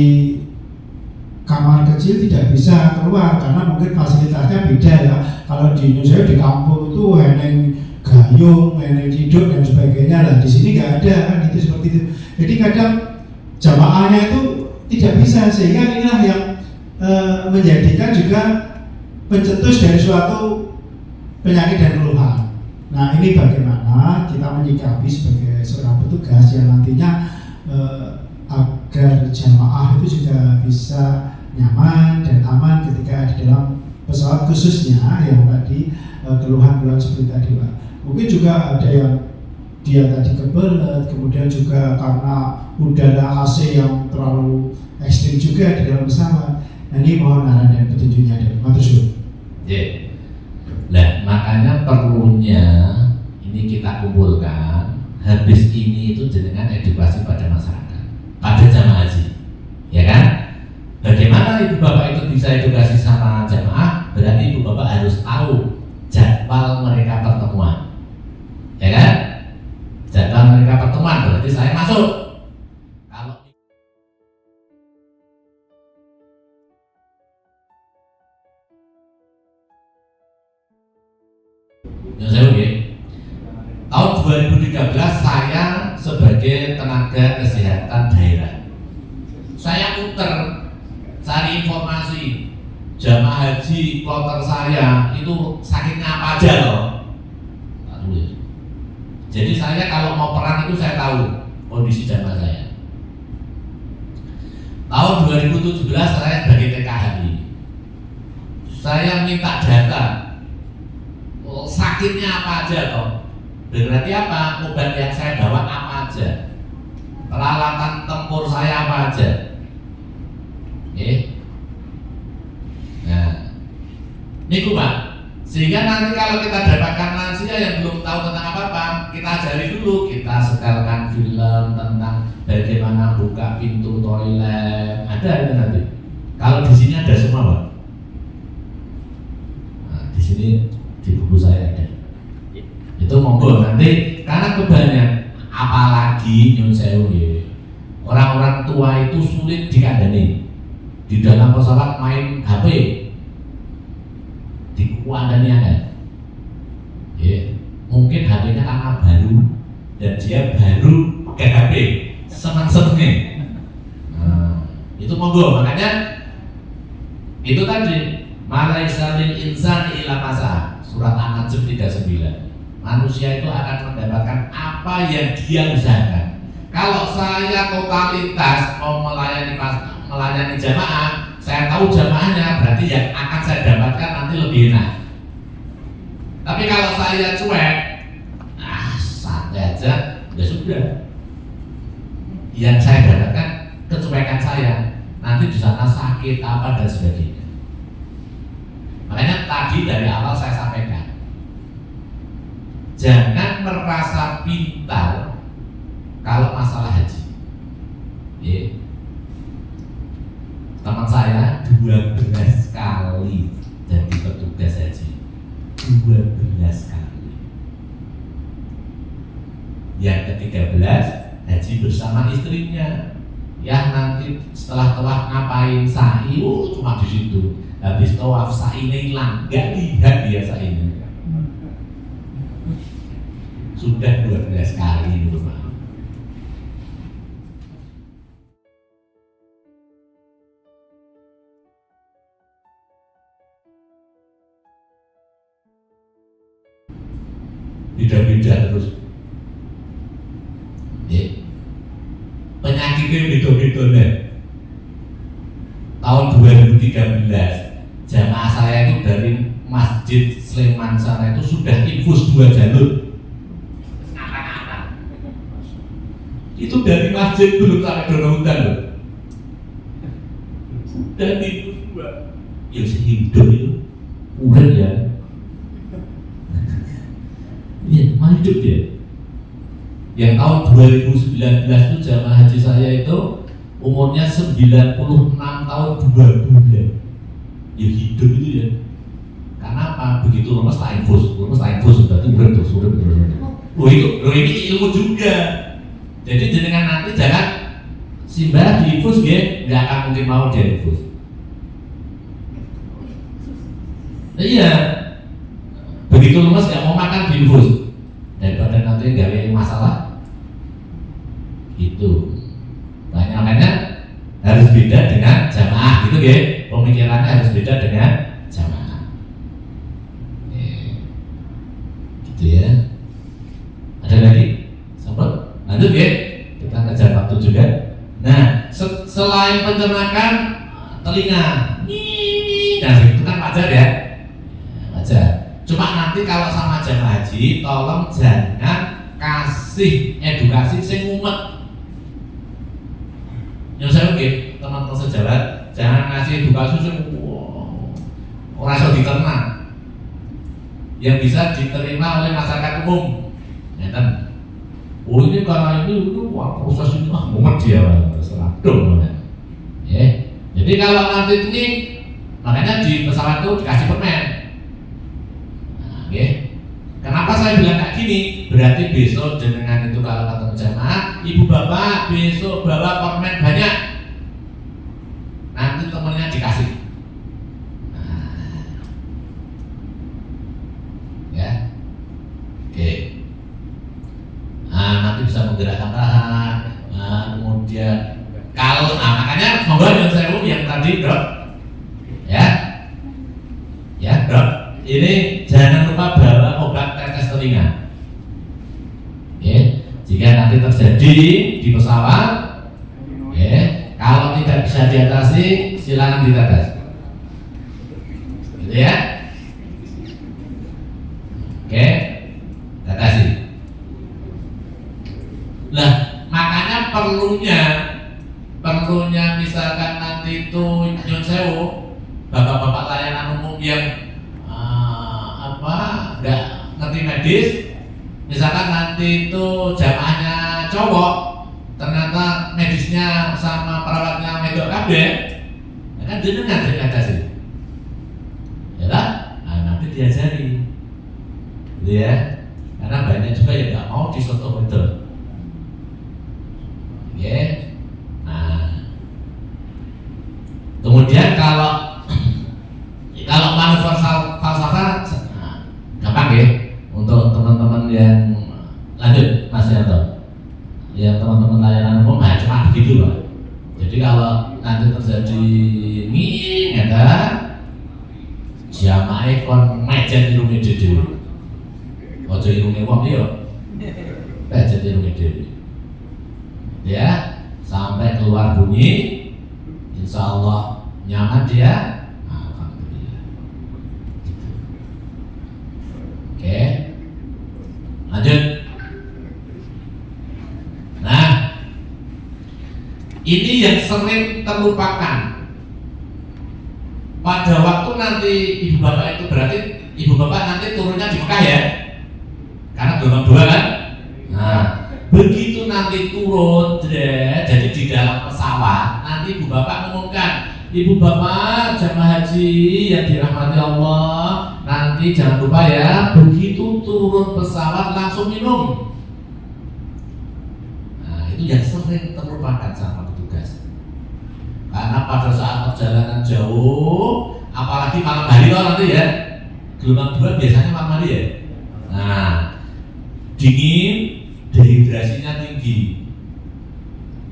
kamar kecil tidak bisa keluar karena mungkin fasilitasnya beda ya. Kalau di Indonesia di kampung itu heneng gayung, heneng ciduk dan sebagainya lah. Di sini nggak ada kan, itu seperti itu. Jadi kadang jamaahnya itu tidak bisa, sehingga inilah yang menjadikan juga pencetus dari suatu penyakit dan keluhan. Nah, ini bagaimana kita menyikapi sebagai seorang petugas yang nantinya agar jamaah itu juga bisa nyaman dan aman ketika di dalam pesawat, khususnya yang tadi keluhan-keluhan seperti tadi Pak. Mungkin juga ada yang dia tadi kebelet, kemudian juga karena udara AC yang terlalu ekstrim juga di dalam pesawat. Nah, ini mohon arahan dan petunjuknya dari Matur. Yeah. Nah, makanya perlunya ini kita kumpulkan habis ini itu jenengan edukasi pada masyarakat, pada jamaah haji, ya kan? Bagaimana ibu bapak itu bisa edukasi sama jamaah? Berarti ibu bapak harus tahu jadwal mereka pertemuan, ya kan? Jadwal mereka pertemuan berarti saya masuk. Kalau yang saya tahun 2013 saya sebagai tenaga kesehatan daerah, saya muter cari informasi jamaah haji kloter saya itu sakitnya apa aja loh. Jadi saya kalau mau perang itu saya tahu kondisi jamaah saya. Tahun 2017 saya sebagai TKHI, saya minta data sakitnya apa aja toh. Berarti apa? Obat yang saya bawa apa aja, peralatan tempur saya apa aja. Nah, ini Pak. Sehingga nanti kalau kita dapatkan lansia yang belum tahu tentang apa-apa, kita ajari dulu, kita setelkan film tentang bagaimana buka pintu toilet. Ada itu nanti. Kalau di sini ada semua Pak. Nah, di sini di buku saya ada. Itu monggo nanti, karena kebanyakan apalagi nyun sewu orang-orang tua itu sulit dikandani di dalam pesawat main HP, dikuandani ada. Mungkin HP-nya karena baru dan dia baru pakai HP, senang-senangnya. Nah, itu monggo, makanya itu tadi malaisa lil insani illa masa, surat An-Najm 39. Manusia itu akan mendapatkan apa yang dia usahakan. Kalau saya totalitas mau melayani jamaah, saya tahu jamaahnya, berarti yang akan saya dapatkan nanti lebih enak. Tapi kalau saya cuek, santai aja, ya sudah. Yang saya dapatkan kecuekan saya, nanti di sana sakit apa dan sebagainya. Makanya tadi dari awal saya sampaikan, jangan merasa pintar kalau masalah haji. Teman saya 12 kali jadi petugas haji, 12 kali. Yang ke-13 haji bersama istrinya. Ya nanti setelah tawaf ngapain, sa'i, cuma di situ. Habis tawaf sa'inya hilang, nggak lihat dia sa'inya. Sudah 12 kali itu Pak. Beda-beda terus. Penyakitnya beda-beda nih. Tahun 2013 jamaah saya itu dari Masjid Sleman sana itu sudah infus 2 jalur. Itu dari masjid belum sampai Donohutan loh. Dan infus 2. Ya sehidup itu urut ya. Iya, hidup dia. Yang tahun 2019 itu jamaah haji saya itu umurnya 96 tahun 2 bulan ya hidup itu ya. Karena apa? Begitu lemes tak infus berarti urip terus. Ini ilmu juga. Jadi jenengan nanti jangan simbah diinfus nggih, nggak akan mungkin mau diinfus. Iya, begitu lemes nggak mau makan diinfus daripada nanti gawe masalah. Itu makanya harus beda dengan jamaah gitu ya. Pemikirannya harus beda dengan jamaah. Gitu ya. Ada lagi? Sahabat? Lanjut ya. Kita ngejar waktu juga. Nah, selain pencernaan telinga, nah itu kan wajar ya. Wajar. Cuma nanti kalau sama jamaah haji, tolong jangan kasih edukasi sing mumet. Yang saya oke, teman-teman sejawat, jangan ngasih edukasi sing ora iso diterima. Yang bisa diterima oleh masyarakat umum. Ya kan? Oh ini karena ini proses ini mumet dia, serah dong. Ya. Jadi kalau nanti ini, makanya di pesawat itu dikasih permen. Nah, ya. Kenapa saya bilang kayak gini? Berarti besok jenengan itu kalau ketemu jamaah, ibu bapak besok bawa permen banyak. Nanti temennya dikasih. Nah. Ya. Oke. Nah, nanti bisa menggerakkan tahan. Nah, kemudian kalau makanya monggo yang saya yang tadi Dok. Ya. Ya, Dok. Ini jangan lupa bawa obat tetes telinga. Ya, jika nanti terjadi di pesawat, ya, kalau tidak bisa diatasi, silakan ditetes. Gitu ya. Oke, tetesi. Nah, makanya perlunya misalkan nanti itu nyun sewu, bapak-bapak layanan umum yang nggak ngerti medis, misalkan nanti itu jamaahnya cowok, ternyata medisnya sama perawatnya medok kabeh, ya kan jenengan diatasi, ya kan? Nah, nanti diajari, gitu ya, karena banyak juga yang nggak mau disoto medok, ya. Nah, kemudian kalau manuver falsafah gampang ya untuk teman-teman yang lanjut Mas Yanto, yang teman-teman layanan umum cuma begitu Pak. Jadi kalau nanti terjadi ini ada jamaah kon mejen irunge dhewe. Ojo irunge wong yo. Mejen irunge dhewe. Ya, sampai keluar bunyi insyaallah nyaman dia. Oke, lanjut. Nah, ini yang sering terlupakan. Pada waktu nanti ibu bapak itu berarti ibu bapak nanti turunnya di Mekah ya, karena gelombang 2 kan. Nah, begitu nanti turun, jadi di dalam pesawat, nanti ibu bapak mengumumkan, ibu bapak jamaah haji yang dirahmati Allah, nanti jangan lupa ya, begitu turun pesawat langsung minum. Nah, itu yang sering terlupakan sama petugas. Karena pada saat perjalanan jauh, apalagi malam hari loh nanti ya, gelombang 2 biasanya malam hari ya. Nah, dingin, dehidrasinya tinggi,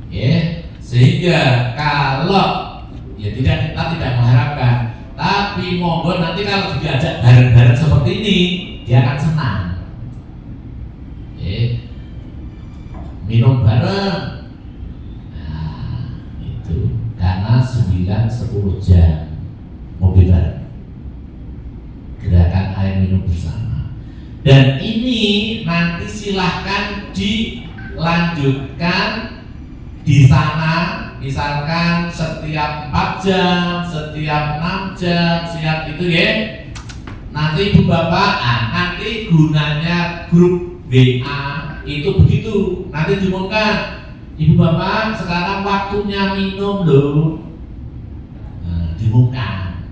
ya, sehingga kalau ya kita tidak mengharapkan, tapi monggo nanti kalau diajak bareng-bareng seperti ini, dia akan senang. Minum bareng. Nah, itu karena 9-10 jam mobil bareng. Gerakan air minum bersama. Dan ini nanti silahkan dilanjutkan di sana. Misalkan setiap 4 jam, setiap 6 jam, siap itu ya. Nanti ibu bapak, nanti gunanya grup WA itu begitu. Nanti diumumkan Ibu bapak sekarang waktunya minum loh. Nah, diumumkan.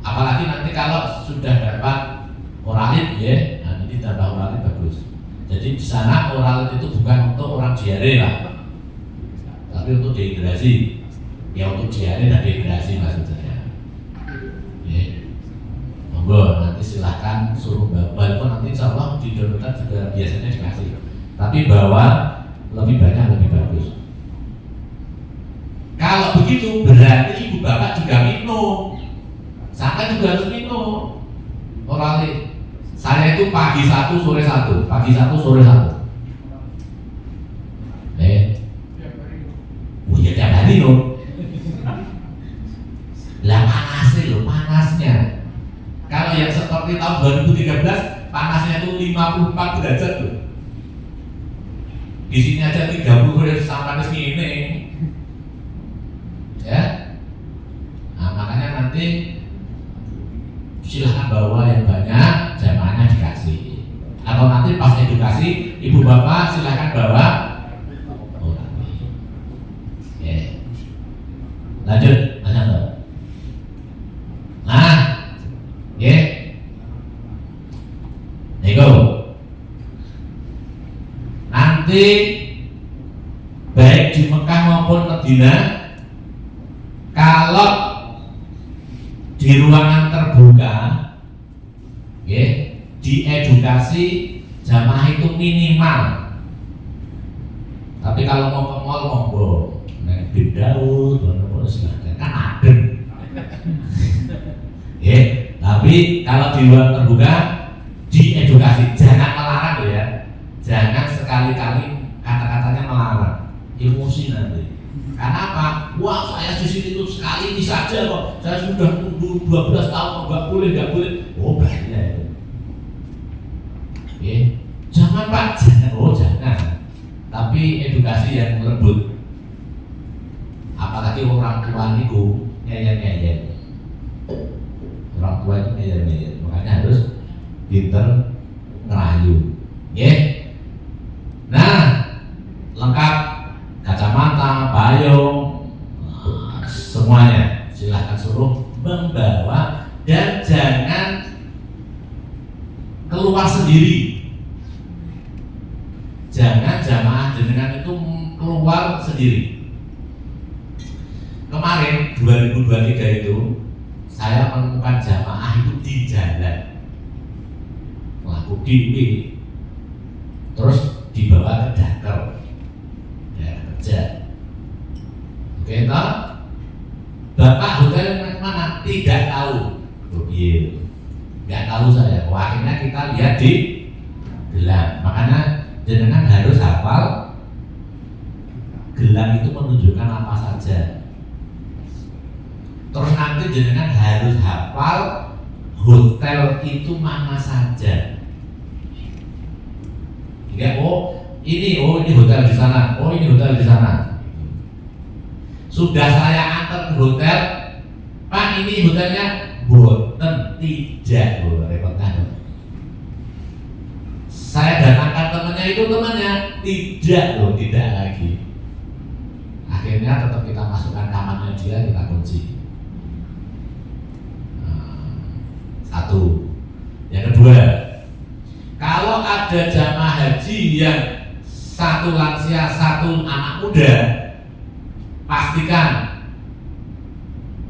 Apalagi nanti kalau sudah dapat oralit ya, nah ini tambah oralit bagus. Jadi di sana oralit itu bukan untuk orang diare lah, tapi untuk dehidrasi. Ya untuk diare dan dehidrasi maksud saya. Ya. Monggo nanti silahkan suruh bawa, walaupun nanti insya Allah di downloadan juga biasanya dikasih. Tapi bawa lebih banyak lebih bagus. Kalau begitu berarti ibu bapak juga minum. Saya juga harus minum oralit. Saya itu pagi 1 sore 1, pagi 1 sore 1. Oh ya tiap hari loh. Lah panasnya loh, panasnya. Kalau yang seperti tahun 2013 panasnya itu 54 derajat loh. Di sini aja 30 sampai segini. Ya. Nah, makanya nanti silahkan bawa yang banyak, jamaahnya dikasih. Atau nanti pas edukasi, ibu bapak silahkan bawa oralit. Ya. Lanjut, lanjut. Nah, ya. Nego. Nanti baik di Mekah maupun Medina, kalau di ruangan terbuka, ya, diedukasi jamaah itu minimal. Tapi kalau mau ke mall monggo, naik bidau, silahkan kan adem. Ya, tapi kalau di ruang terbuka diedukasi, jangan melarang loh ya. Jangan sekali-kali kata-katanya melarang, emosi nanti. Karena apa? Wah saya di sini tuh sekali ini saja kok. Saya sudah tunggu 12 tahun nggak boleh. Oh bahaya itu. Jangan Pak, jangan. Oh jangan. Tapi edukasi yang lembut. Apalagi orang tua niku ngeyel. Orang tua itu ngeyel. Makanya harus pinter ngerayu. Nah, lengkap kacamata, payung, semuanya silahkan suruh membawa dan jangan keluar sendiri. Jangan jamaah jenengan itu keluar sendiri. Kemarin 2023 itu saya menemukan jamaah itu di jalan melakukan diri, terus dibawa ke Dakar. Ya, oke, toh? Bapak hotel mana? Tidak tahu. Nggak tahu saya. Akhirnya kita lihat di gelang. Makanya jenengan harus hafal gelang itu menunjukkan apa saja. Terus nanti jenengan harus hafal hotel itu mana saja. Jika ini hotel di sana, ini hotel di sana. Sudah saya antar ke hotel, Pak ini hotelnya, boten tidak, repot kan? Saya datangkan temannya itu tidak lagi. Akhirnya tetap kita masukkan kamarnya dia, kita kunci. Satu. Yang kedua, kalau ada jamaah haji yang satu lansia, satu anak muda, pastikan,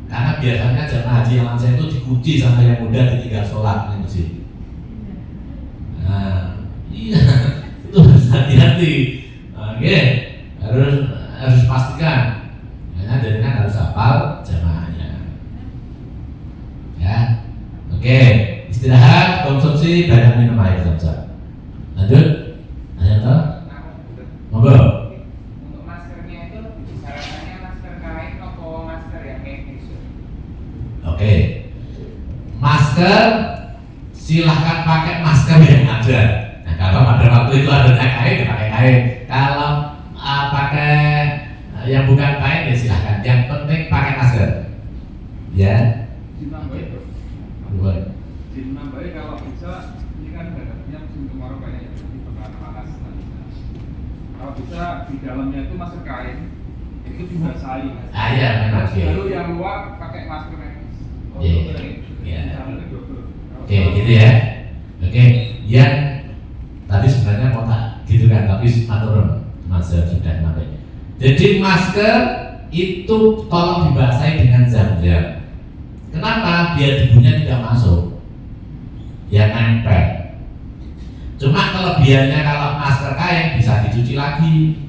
karena biasanya jamaah haji yang lansia itu dikunci sama yang muda, ditinggal sholat di masjid. Nah, iya, itu harus hati-hati. Oke, harus pastikan. Karena dengan harus hafal jamaahnya. Ya, oke, istirahat, konsumsi, banyak minum air saja. Lanjut. Monggo. Untuk maskernya itu disarankannya masker kain atau masker yang medis? Oke. Masker silahkan pakai masker yang ada. Nah, kalau pada waktu itu ada kain, ya pakai kain. Kalau pakai yang bukan kain ya silahkan. Yang penting pakai masker. Ya. Ditambahin bro. Boleh. Ditambahin kalau bisa, ini kan hadapnya musim kemarau banyak ya, jadi bakalan panas. kalau bisa di dalamnya itu masker kain itu dibasahi. Iya memang. Lalu yang luar pakai masker medis. Iya. Jalannya double. Oke, gitu ya. Oke, yang tadi sebenarnya mau tak gitu kan, tapi maturun Mas sudah sampai. Jadi masker itu tolong dibasahi dengan zam-zam. Kenapa? Biar debunya tidak masuk, ya nempel. Cuma kelebihannya kalau masker kain bisa dicuci lagi.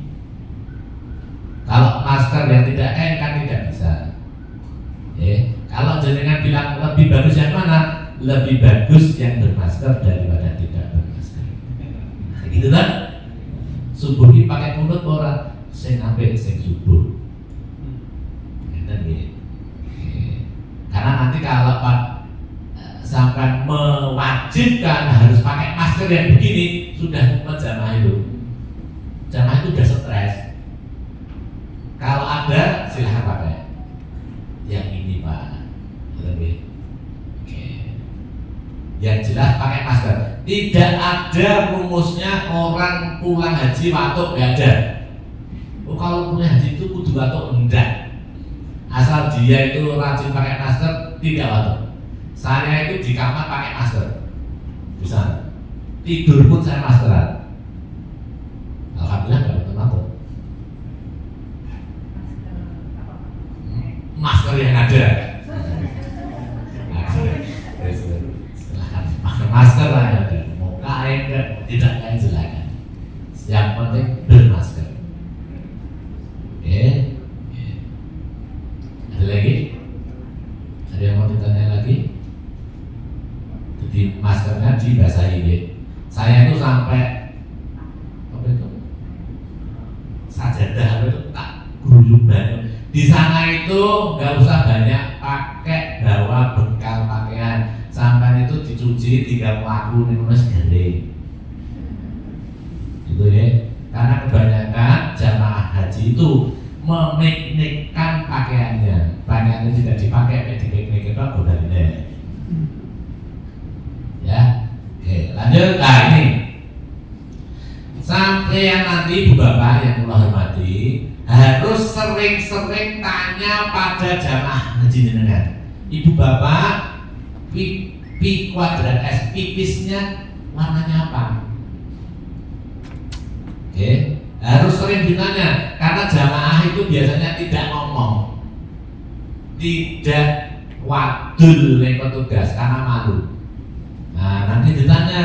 Kalau masker yang tidak kain kan tidak bisa. Kalau jenengan bilang lebih bagus yang mana? Lebih bagus yang bermasker daripada tidak bermasker. Nah, gitu kan? Subuh ini pakai mulut orang, sing ambek sing subuh. Karena nanti kalau Pak sampai mewajibkan harus pakai masker yang begini, sudah menjamah itu. Jamaah itu udah stres. Kalau ada silahkan pakai. Yang ini Pak. Lebih. Yang jelas pakai masker. Tidak ada rumusnya orang pulang haji watuk, nggak ada. Oh, kalau pulang haji itu kudu watuk, enggak. Asal dia itu rajin pakai masker, tidak watuk. Saya itu di kamar pakai masker, bisa. Tidur pun saya maskeran. Alhamdulillah nggak watuk. Masker yang ada. Masker lah ya, mau kain tidak kain silakan. Yang penting bermasker. Ada lagi? Ada yang mau ditanya lagi? Jadi maskernya dibasahi ya. Saya itu sampai apa itu? Sajadah apa itu tak guyub banget. Di sana itu nggak usah banyak pakai bawa bekal pakaian. Sampai itu dicuci 3 pelaku nih mas garing. Gitu ya. Karena kebanyakan jamaah haji itu memiknikkan pakaiannya. Pakaiannya tidak dipakai, dipiknik itu udah gede. Ya. Oke, lanjut. Nah ini sampai yang nanti Ibu Bapak yang Allah hormati harus sering-sering tanya pada jamaah haji jenengan. Ibu Bapak P kuadrat S pipisnya warnanya apa? Oke, harus sering ditanya karena jamaah itu biasanya tidak ngomong, tidak wadul yang petugas karena malu. Nah nanti ditanya,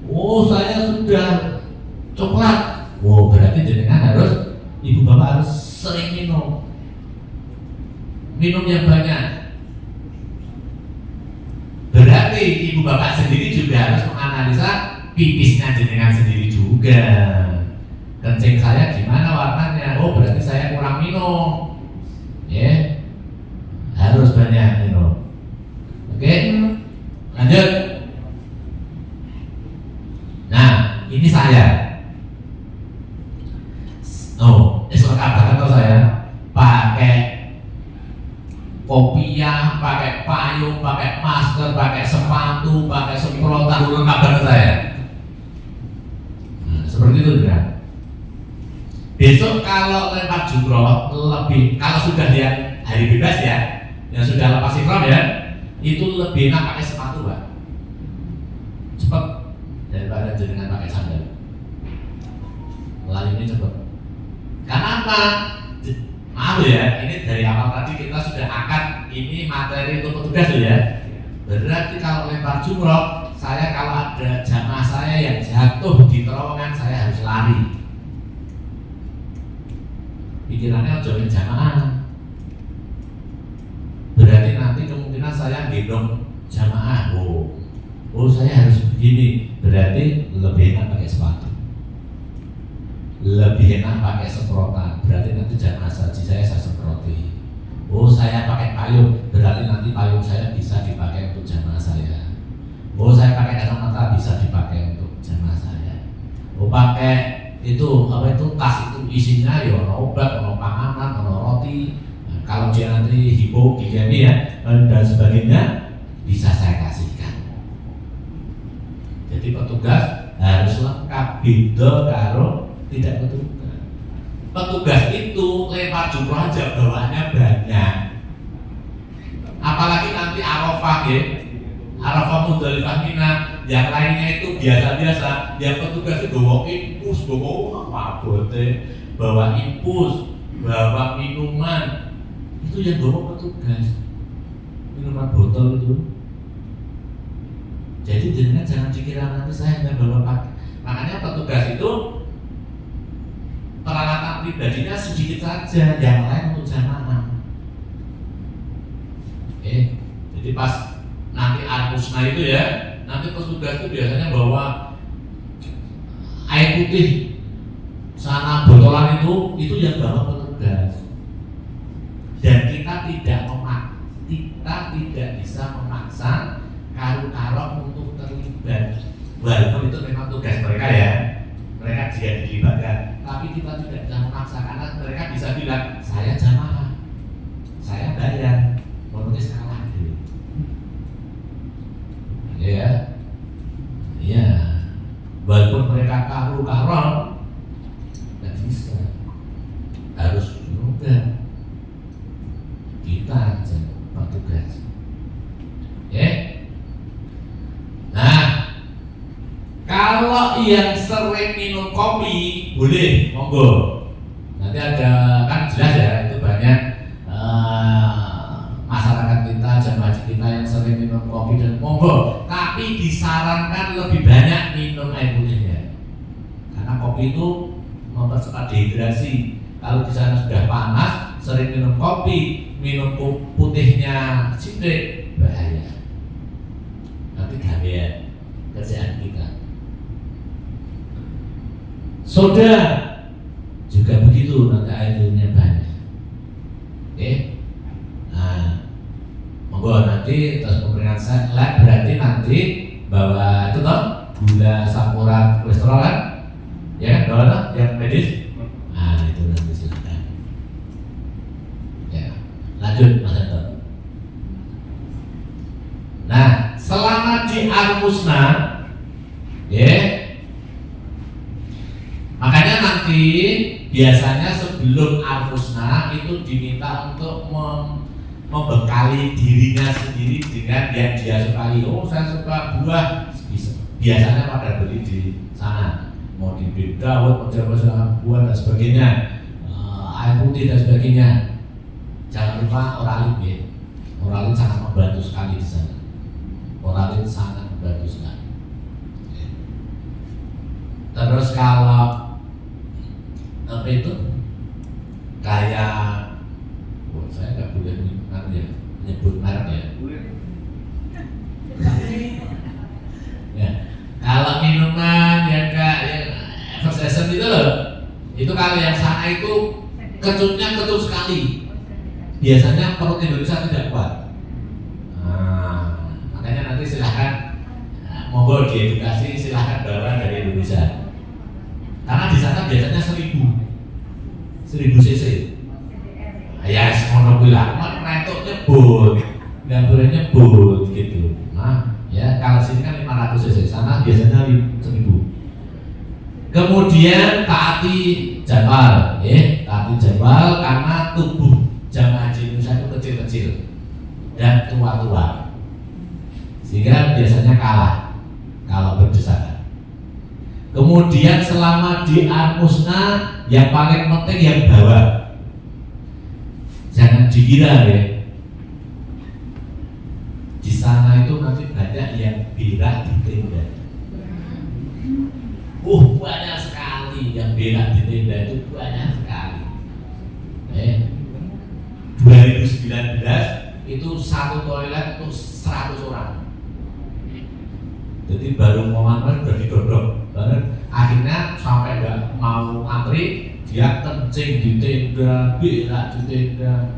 oh saya sudah coklat, oh berarti jenengan harus Ibu Bapak harus sering minum yang banyak. Berarti Ibu Bapak sendiri juga harus menganalisa pipisnya jenengan sendiri juga. Kencing saya gimana warnanya? Oh berarti saya kurang minum. Ya, harus banyak minum. Oke, lanjut. Nah, ini saya. Oh, lengkap banget tuh saya. Pakai kopiah, pakai payung, pakai masker, pakai sepatu, pakai semprotan, lengkap banget saya. Nah, seperti itu kan. Besok kalau lempar jumroh lebih, kalau sudah yang hari bebas ya, yang sudah lepas ihram ya, itu lebih enak pakai sepatu Pak. Cepet daripada jenengan pakai sandal. Melayani cepet. Karena apa? Maaf ya, ini dari awal tadi kita sudah akad ini materi untuk petugas ya. Berarti kalau lempar jumroh, saya kalau ada jamaah saya yang jatuh di terowongan, saya harus lari. Pikirannya jangan jamaah. Berarti nanti kemungkinan saya gendong jamaah. Oh saya harus begini. Berarti lebih enak pakai sepatu. Lebih enak pakai semprotan, berarti nanti jamaah haji saya semproti. Oh saya pakai payung, berarti nanti payung saya bisa dipakai untuk jamaah saya. Oh saya pakai kacamata bisa dipakai untuk jamaah saya. Oh pakai itu apa itu tas itu isinya ya ono obat, ono panganan, ono roti. Nah, kalau dia nanti hipoglikemi ya dan sebagainya bisa saya kasihkan. Jadi petugas harus lengkap, beda karo tidak petugas. Petugas itu lempar jumroh aja bawaannya banyak. Apalagi nanti Arafah ya, Arafah Muzdalifah Mina, yang lainnya itu biasa-biasa. Yang petugas itu bawa infus, bawa apa bawa infus, bawa minuman. Itu yang bawa petugas, minuman botol itu. Jadi jangan dikira nanti saya nggak bawa pakai. Makanya petugas itu peralatan pribadinya sedikit saja, yang lain untuk jamaah. Jadi pas nanti Al-Husna itu ya, nanti petugas itu biasanya bawa air putih, sana botolan itu yang bawa petugas. Dan kita tidak bisa memaksa karu-karu untuk terlibat, walaupun itu memang tugas mereka ya, mereka juga dilibatkan. Tapi kita tidak bisa memaksa karena mereka bisa bilang saya jamaah, saya bayar, bonusnya kalah dulu. Ya, ya, walaupun mereka karu-karu, nggak bisa, harus juga kita aja petugas. Nah, kalau yang sering minum kopi boleh, monggo. Nanti ada, kan jelas ya, itu banyak masyarakat kita, jamaah haji kita yang sering minum kopi dan monggo. Tapi disarankan lebih banyak minum air putihnya, karena kopi itu mempercepat dehidrasi. Kalau di sana sudah panas, sering minum kopi, minum putihnya sidik, bahaya. Nanti gawean kerjaan kita. Soda juga begitu, nanti airnya banyak. Nah, monggo nanti terus pemberian lab berarti nanti bawa itu toh gula, sapuran, kolesterol kan? Ya kan, bawa toh yang medis. Nah itu nanti silakan. Ya, lanjut Mas Anton. Nah, selama di Al-Husna, ya, makanya nanti biasanya sebelum Al-Husna itu diminta untuk membekali dirinya sendiri dengan yang dia sukai. Oh, saya suka buah, biasanya pada beli di sana. Mau di Bidawat, mau coba buah dan sebagainya, air putih dan sebagainya. Jangan lupa Oralit ya. Oralit sangat membantu sekali di sana. Oralit sangat membantu sekali. Terus kalau apa itu kayak, saya nggak boleh menyebut merek ya. Ya, kalau minuman yang kayak Eversession itu loh, itu kalau yang sana itu kecutnya kecut sekali. Biasanya perut Indonesia tidak kuat. Nah, makanya nanti silahkan monggo diedukasi, silahkan bawa dari Indonesia. Karena di sana biasanya 1000 cc. Ya, semono bilang, retok nyebut, nggak boleh nyebut gitu. Nah, ya kalau sini kan 500 cc, sana biasanya 1000. Kemudian taati jadwal, taati jadwal karena tubuh jamaah haji Indonesia itu kecil-kecil dan tua-tua, sehingga biasanya kalah kalau berdesakan. Kemudian selama di Al-Husna yang paling penting yang bawa, jangan dikira ya. Di sana itu nanti banyak yang berak di tenda. Banyak sekali yang berak di tenda itu, banyak sekali. 2019 itu satu toilet untuk 100 orang. Jadi baru mau antri udah didodok. Akhirnya sampai nggak mau antri, dia kencing di tenda, berak di tenda.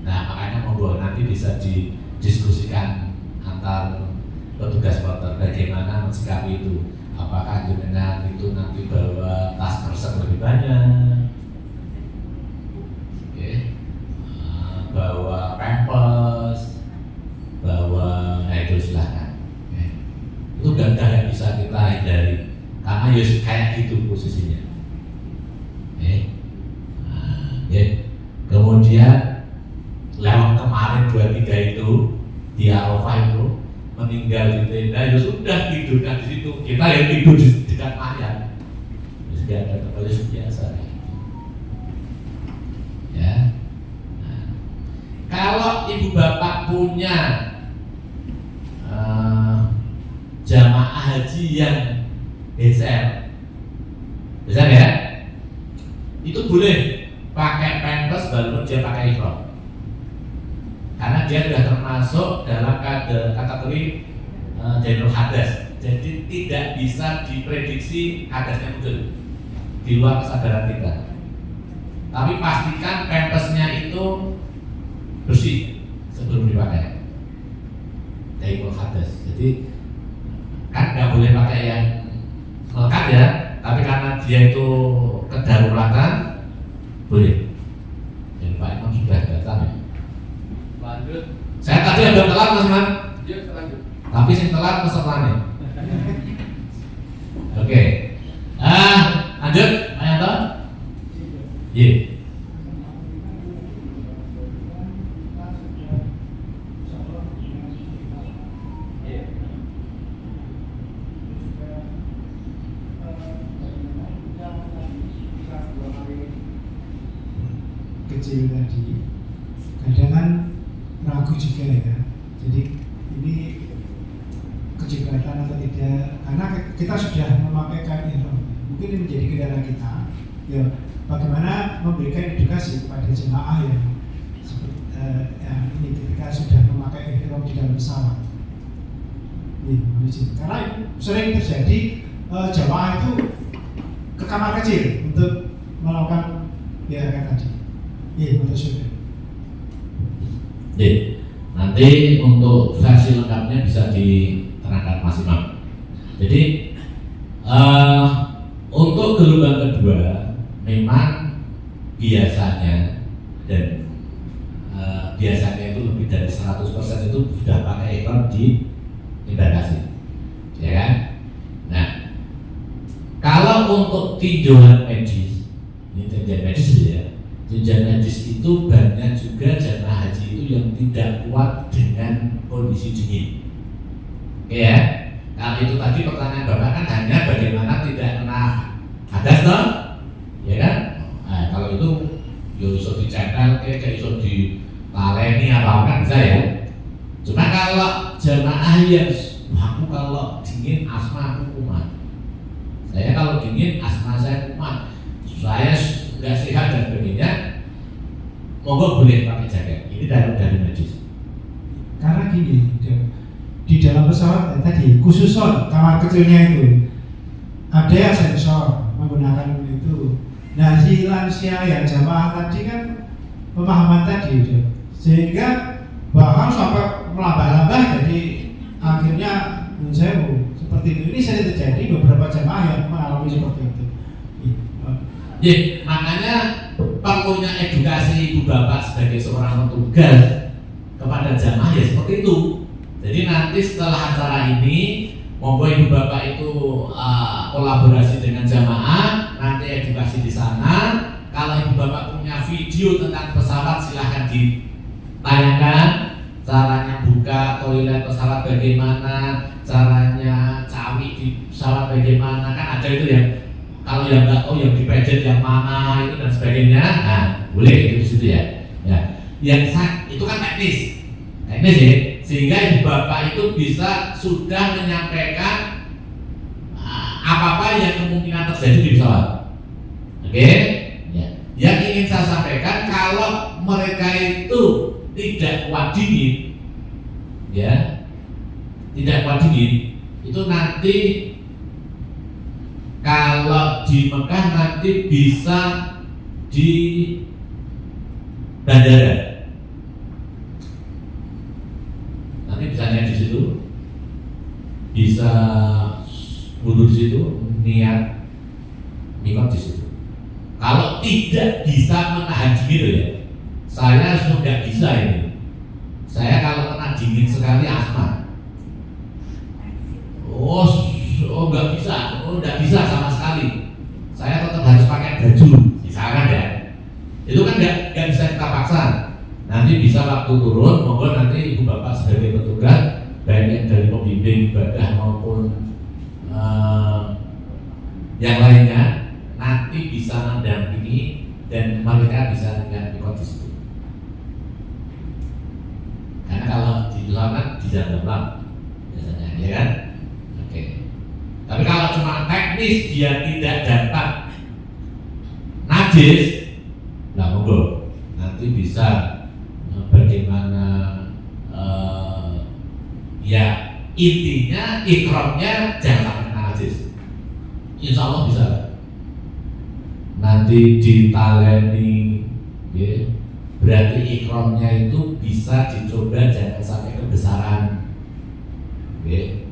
Nah, makanya monggo nanti bisa didiskusikan antar petugas porter bagaimana mensikapi itu. Apakah jenengan itu nanti bawa tas kresek lebih banyak, bawa pampers, bawa itu silahkan. Itu gak bisa kita hindari karena ya kayak gitu posisinya. Kemudian lewat kemarin 23 itu di Arafah itu meninggal di tenda, ya sudah tidurkan di situ. Kita yang tidur di dekat mayat. Jadi ada tempat biasa. Ya. Nah, kalau ibu bapak punya jamaah haji yang besar ya, itu boleh pakai pampers baru dia pakai ihram, karena dia sudah termasuk dalam kategori darul hadas. Jadi tidak bisa diprediksi hadasnya muncul di luar kesadaran kita. Tapi pastikan pampersnya itu bersih sebelum dipakai. Darul hadas. Jadi kan nggak boleh pakai yang melekat ya, tapi karena dia itu kedaruratan boleh. Dan Pak Imam sudah datang ya. Lanjut. Saya tadi agak telat Mas Man. Iya, lanjut. Tapi sing telat pesertanya. Oke. Lanjut, Pak Yanto. Iya. Kecil tadi kadang kan ragu juga ya, jadi ini kejeblatan atau tidak, karena kita sudah memakaikan ihram, mungkin ini menjadi kendala kita ya, bagaimana memberikan edukasi kepada jemaah yang ini ketika sudah memakai ihram di dalam pesawat karena sering terjadi jemaah itu ke kamar kecil untuk melakukan biarkan tadi. Iya, betul sudah. Nanti untuk versi lengkapnya bisa diterangkan Mas Imam. Jadi untuk gelombang kedua memang biasanya dan biasanya itu lebih dari 100% itu sudah pakai ihram di embarkasi, ya kan? Nah, kalau untuk tinjauan medis, ini tinjauan medis ya. Tinjauan medis itu banyak juga jemaah haji itu yang tidak kuat dengan kondisi dingin. Oke ya, kalau itu tadi pertanyaan Bapak kan hanya bagaimana tidak kena hadas toh, ya kan? Nah, kalau itu ya bisa dicempel, kayak bisa ditaleni apa kan bisa ya. Cuma kalau jemaah yang aku kalau dingin asma aku kumat. Saya kalau dingin asma saya kumat. Saya nggak sehat dan sebagainya, monggo boleh pakai jaket. Ini dari medis. Karena gini, di dalam pesawat tadi khusus kamar kecilnya itu ada yang sensor menggunakan itu. Nah, si lansia yang jamaah tadi kan pemahaman tadi itu, sehingga bahkan sampai melambah-lambah, jadi akhirnya seperti itu. Ini sering terjadi beberapa jamaah yang mengalami seperti itu. Makanya perlunya edukasi ibu bapak sebagai seorang petugas kepada jamaah ya seperti itu. Jadi nanti setelah acara ini, monggo ibu bapak itu kolaborasi dengan jamaah, nanti edukasi di sana. Kalau ibu bapak punya video tentang pesawat silahkan ditayangkan, caranya buka toilet pesawat bagaimana, caranya cawi di pesawat bagaimana, kan ada itu ya. Kalau yang nggak tahu yang dipejet yang mana itu dan sebagainya, nah boleh itu di situ ya. Yang itu kan teknis ya, sehingga ibu bapak itu bisa sudah menyampaikan apa-apa yang kemungkinan terjadi di pesawat. Oke? Ya. Yang ingin saya sampaikan, kalau mereka itu tidak kuat dingin, ya, tidak kuat dingin, itu nanti kalau di Mekah nanti bisa di bandara, nanti bisanya di situ, bisa wudhu di situ, niat mikot di situ. Kalau tidak bisa menahan dingin ya, saya sudah bisa ini. Saya kalau kena dingin sekali asma. Oh nggak bisa sama sekali. saya tetap harus pakai baju, misalkan ya, itu kan nggak bisa kita paksa. Nanti bisa waktu turun, monggo nanti ibu bapak sebagai petugas, baik yang dari pembimbing ibadah maupun yang lainnya, nanti bisa mendampingi dan mereka bisa lihat ikut di situ. Karena kalau di luar kan di dalam biasanya, ya kan? Oke. Tapi kalau cuma teknis dia tidak dapat najis, nah monggo nanti bisa bagaimana ya intinya ikramnya jangan sampai kena najis. Insya Allah bisa. Nanti ditaleni, ya, berarti ikramnya itu bisa dicoba jangan sampai kebesaran. Ya.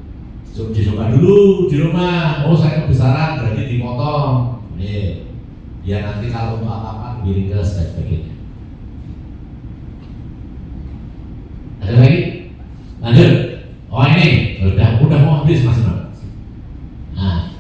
Dicoba dulu di rumah. Oh saya kebesaran berarti dipotong. Ya. Ya nanti kalau untuk apa-apa ringkas dan sebagainya. Ada lagi? Lanjut. Oh ini udah mau habis Mas. Nah,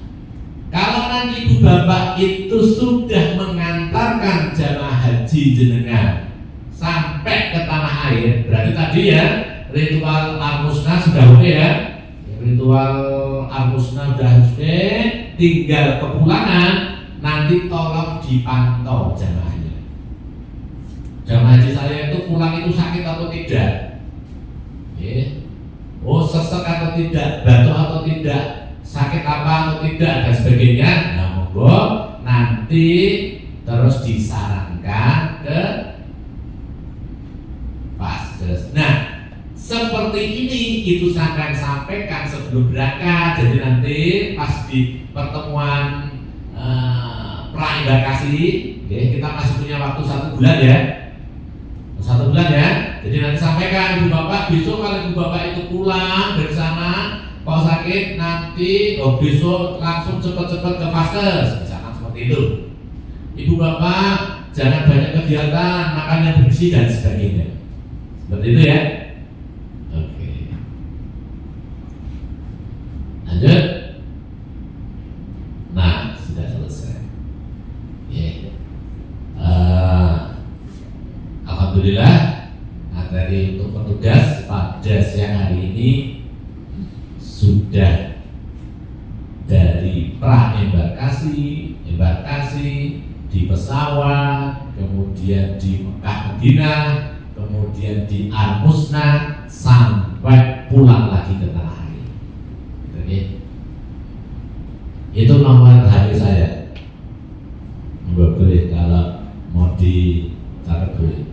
kalau nanti ibu bapak itu sudah mengantarkan jamaah haji jenengan sampai ke tanah air, berarti tadi ya ritual al-musnah sudah oke ya. Ritual al-musnah sudah oke, tinggal kepulangan. Nanti tolong dipantau jamaahnya. Jamaah haji saya itu pulang itu sakit atau tidak? Oh sesek atau tidak, batuk atau tidak, sakit apa atau tidak dan sebagainya. Nah monggo nanti terus disarankan ke Vaskes. Nah seperti ini itu sampai sampaikan sebelum berangkat. Jadi nanti pas di pertemuan pra-embarkasi, kita masih punya waktu 1 bulan ya. 1 bulan ya. Jadi nanti sampaikan ibu bapak besok kalau ibu bapak itu pulang dari sana kalau sakit nanti besok langsung cepat-cepat ke Vaskes, misalkan seperti itu. Ibu bapak jangan banyak kegiatan, makan yang bersih dan sebagainya. Seperti itu ya. Oke. Lanjut. Nah sudah selesai. Alhamdulillah. Nah dari untuk petugas pada siang hari ini sudah dari pra-embarkasi, embarkasi di pesawat, kemudian di Mekah Madinah, kemudian di Al-Musnah sampai pulang lagi ke tanah air. Gitu, itu nomor HP saya. Boleh kalau mau dicatat boleh.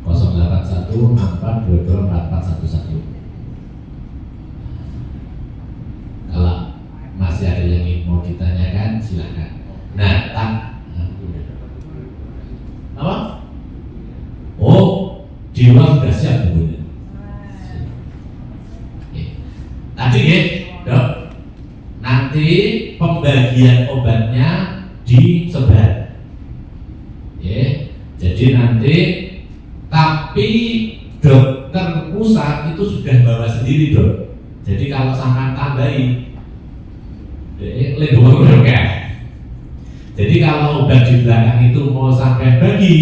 08164224411. Kalau masih ada yang mau ditanyakan silakan. Nah, apa? Oh, di luar sudah siap tentunya. Tadi ya, dok. Nanti pembagian obatnya disebar. Jadi nanti tapi dokter pusat itu sudah bawa sendiri dok. Jadi kalau sampai tambahin, jadi kalau obat di belakang itu mau sampai bagi,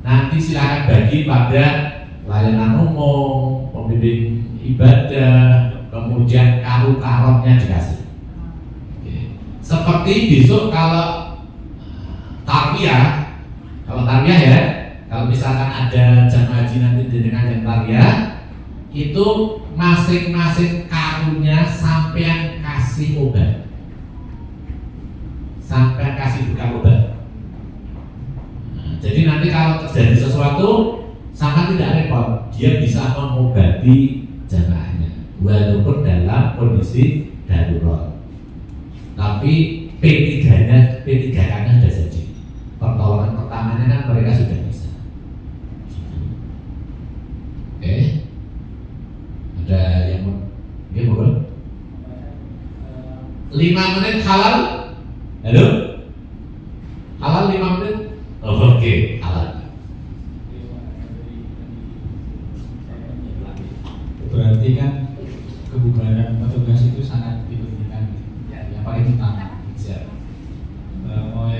nanti silakan bagi pada layanan umum, pembimbing ibadah, kemudian karung-karungnya dikasih. Seperti besok kalau tarbiyah, ya, kalau misalkan ada jamaah haji nanti dengan yang tarbiyah, itu masing-masing karungnya sampean kasih obat, sampean kasih bukan obat. Nah, jadi nanti kalau terjadi sesuatu, sangat tidak repot, dia bisa mengobati jamaahnya, walaupun dalam kondisi darurat. Tapi P3-nya sudah jadi. Pertolongan pertamanya kan mereka sudah bisa. Oke. Ada yang mau? Ya, boleh. 5 menit halal. Halo? Halal 5 menit? Oh, oke, halal. Berarti kan kebugaran petugas itu sangat dipentingkan. Ya paling utama. Siap. Mau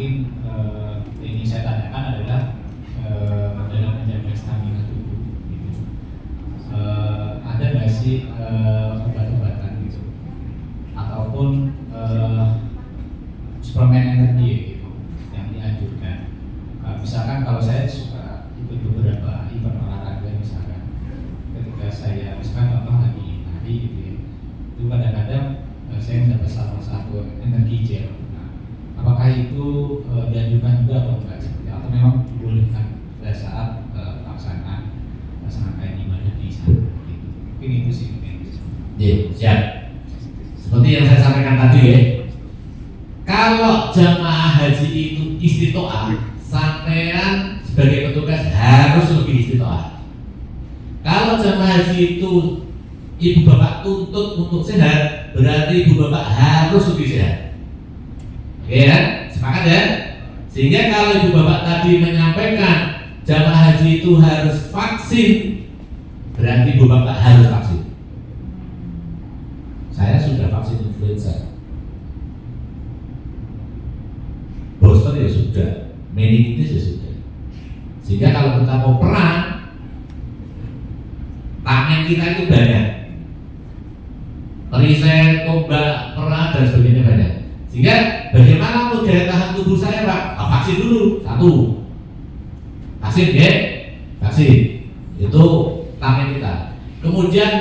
mungkin ingin saya tanyakan adalah dalam menjaga stamina tubuh gitu. Ada nggak sih obat-obatan gitu ataupun suplemen energi gitu yang dianjurkan? Misalkan kalau saya suka ikut beberapa event olahraga, misalkan ketika saya misalkan contoh lagi tadi gitu ya, itu kadang-kadang saya mendapat salah satu energi gel. Nah, apakah itu dianjurkan juga atau enggak seperti atau memang dibolehkan pada saat pelaksanaan rangkaian ibadah di sana gitu. Mungkin itu sih Siap. Seperti yang saya sampaikan tadi ya, kalau jamaah haji itu istitoah, sampean sebagai petugas harus lebih istitoah. Kalau jamaah haji itu ibu bapak tuntut untuk sehat, berarti ibu bapak harus lebih sehat. Oke kan? Sepakat ya? Sehingga kalau ibu bapak tadi menyampaikan jamaah haji itu harus vaksin, berarti ibu bapak harus vaksin. Saya sudah vaksin influenza, booster ya sudah, meningitis ya sudah. Sehingga kalau kita mau perang, tangan kita itu banyak, perisai, tombak, perang dan sebagainya banyak. Sehingga bagaimana untuk daya tahan tubuh saya Pak? Vaksin dulu, satu. Vaksin ya, vaksin. Itu tangan kita. Kemudian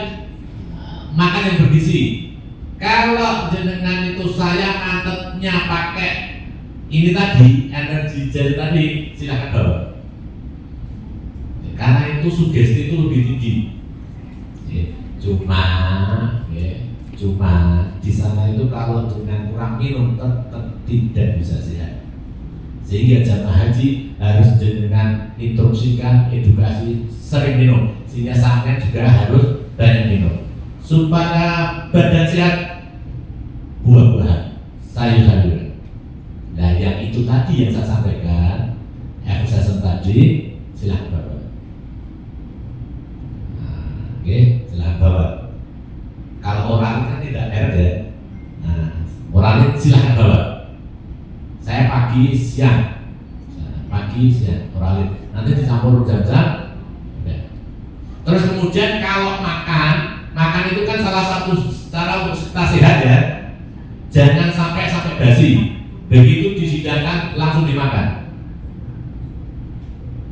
makan yang bergizi. Kalau jenengan itu saya ngantetnya pakai ini tadi, energi gel tadi, silakan bawa. Karena itu sugesti itu lebih tinggi. Cuma di sana itu kalau dengan kurang minum tetap tidak bisa sehat. Sehingga jamaah haji harus dengan instruksikan, edukasi, sering minum. Sehingga sampai juga harus banyak minum. Supaya badan sehat, buah-buahan, sayur-sayuran. Nah yang itu tadi yang saya sampaikan, efek tadi, silahkan bawa. Oke, silahkan bawa. Kalau oralit kan tidak merek ya. Nah, oralit silahkan bawa. Saya pagi siang oralit. Nanti dicampur jam-jam. Terus kemudian kalau makan itu kan salah satu cara untuk kita sehat ya. Jangan sampai basi. Begitu disidangkan langsung dimakan.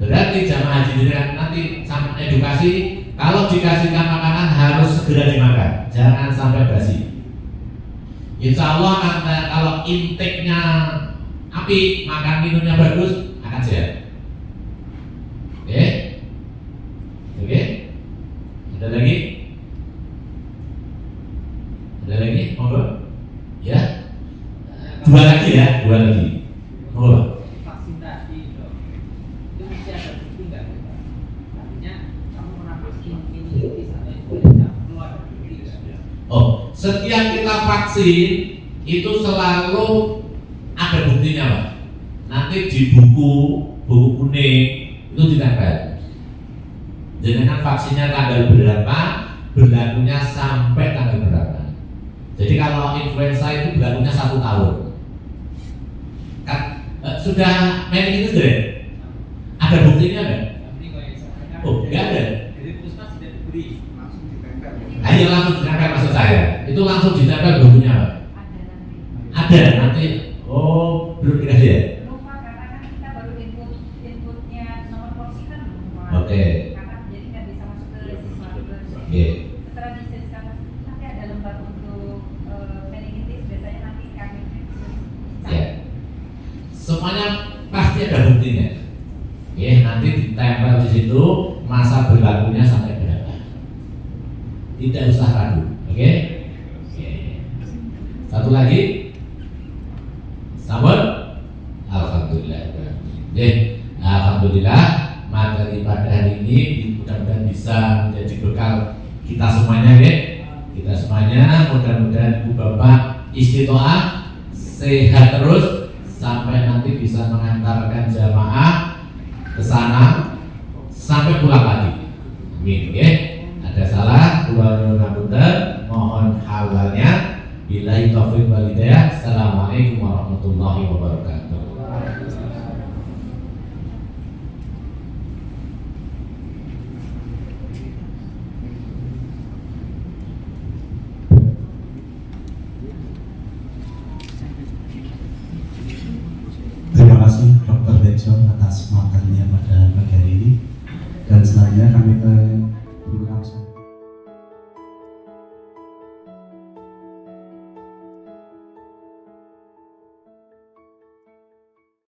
Berarti jamaah haji nanti sama edukasi, kalau dikasihkan makanan harus segera dimakan, jangan sampai basi. Insya Allah kalau intake-nya api, makan minumnya bagus, akan sehat. Oke? Ada lagi? Monggo. Ya? Dua lagi. Monggo. Vaksin tadi dok, itu mesti ada bukti nggak? Artinya kamu pernah vaksin meningitis atau influenza, perlu ada bukti nggak? Oh, setiap kita vaksin itu selalu ada buktinya Pak. Nanti di buku kuning itu ditempel. Jangan vaksinnya tanggal berapa, berlakunya sampai tanggal berapa. Jadi kalau influenza itu berlakunya 1 tahun. Sudah meningitis deh? Ada buktinya nggak? Oh, nggak ada. Jadi puskesmas tidak diberi, langsung ditempel. Ayo langsung ditempel maksud saya. Itu langsung ditempel bukunya Pak. Ada nanti. Oh, belum dikasih ya? Lupa karena kan kita baru inputnya nomor porsi kan lupa. Oke. Karena jadi nggak bisa masuk ke siswa. Oke. Setelah disiskan nanti ada lembar untuk meningitis, biasanya nanti kami Ya. Semuanya pasti ada buktinya. Ya, nanti ditempel di situ masa berlakunya sampai berapa. Tidak usah ragu, oke? Satu lagi, sambut. Alhamdulillah. Alhamdulillah materi pada hari ini mudah-mudahan bisa menjadi bekal kita semuanya, ya. Kita semuanya mudah-mudahan Ibu Bapak istitoah sehat terus sampai nanti bisa mengantarkan jamaah ke sana sampai pulang lagi. Amin, ya. Ada salah, mohon halalnya. Billahi taufiq wal hidayah. Assalamualaikum warahmatullahi wabarakatuh. Terima kasih Dr. Bejo atas materi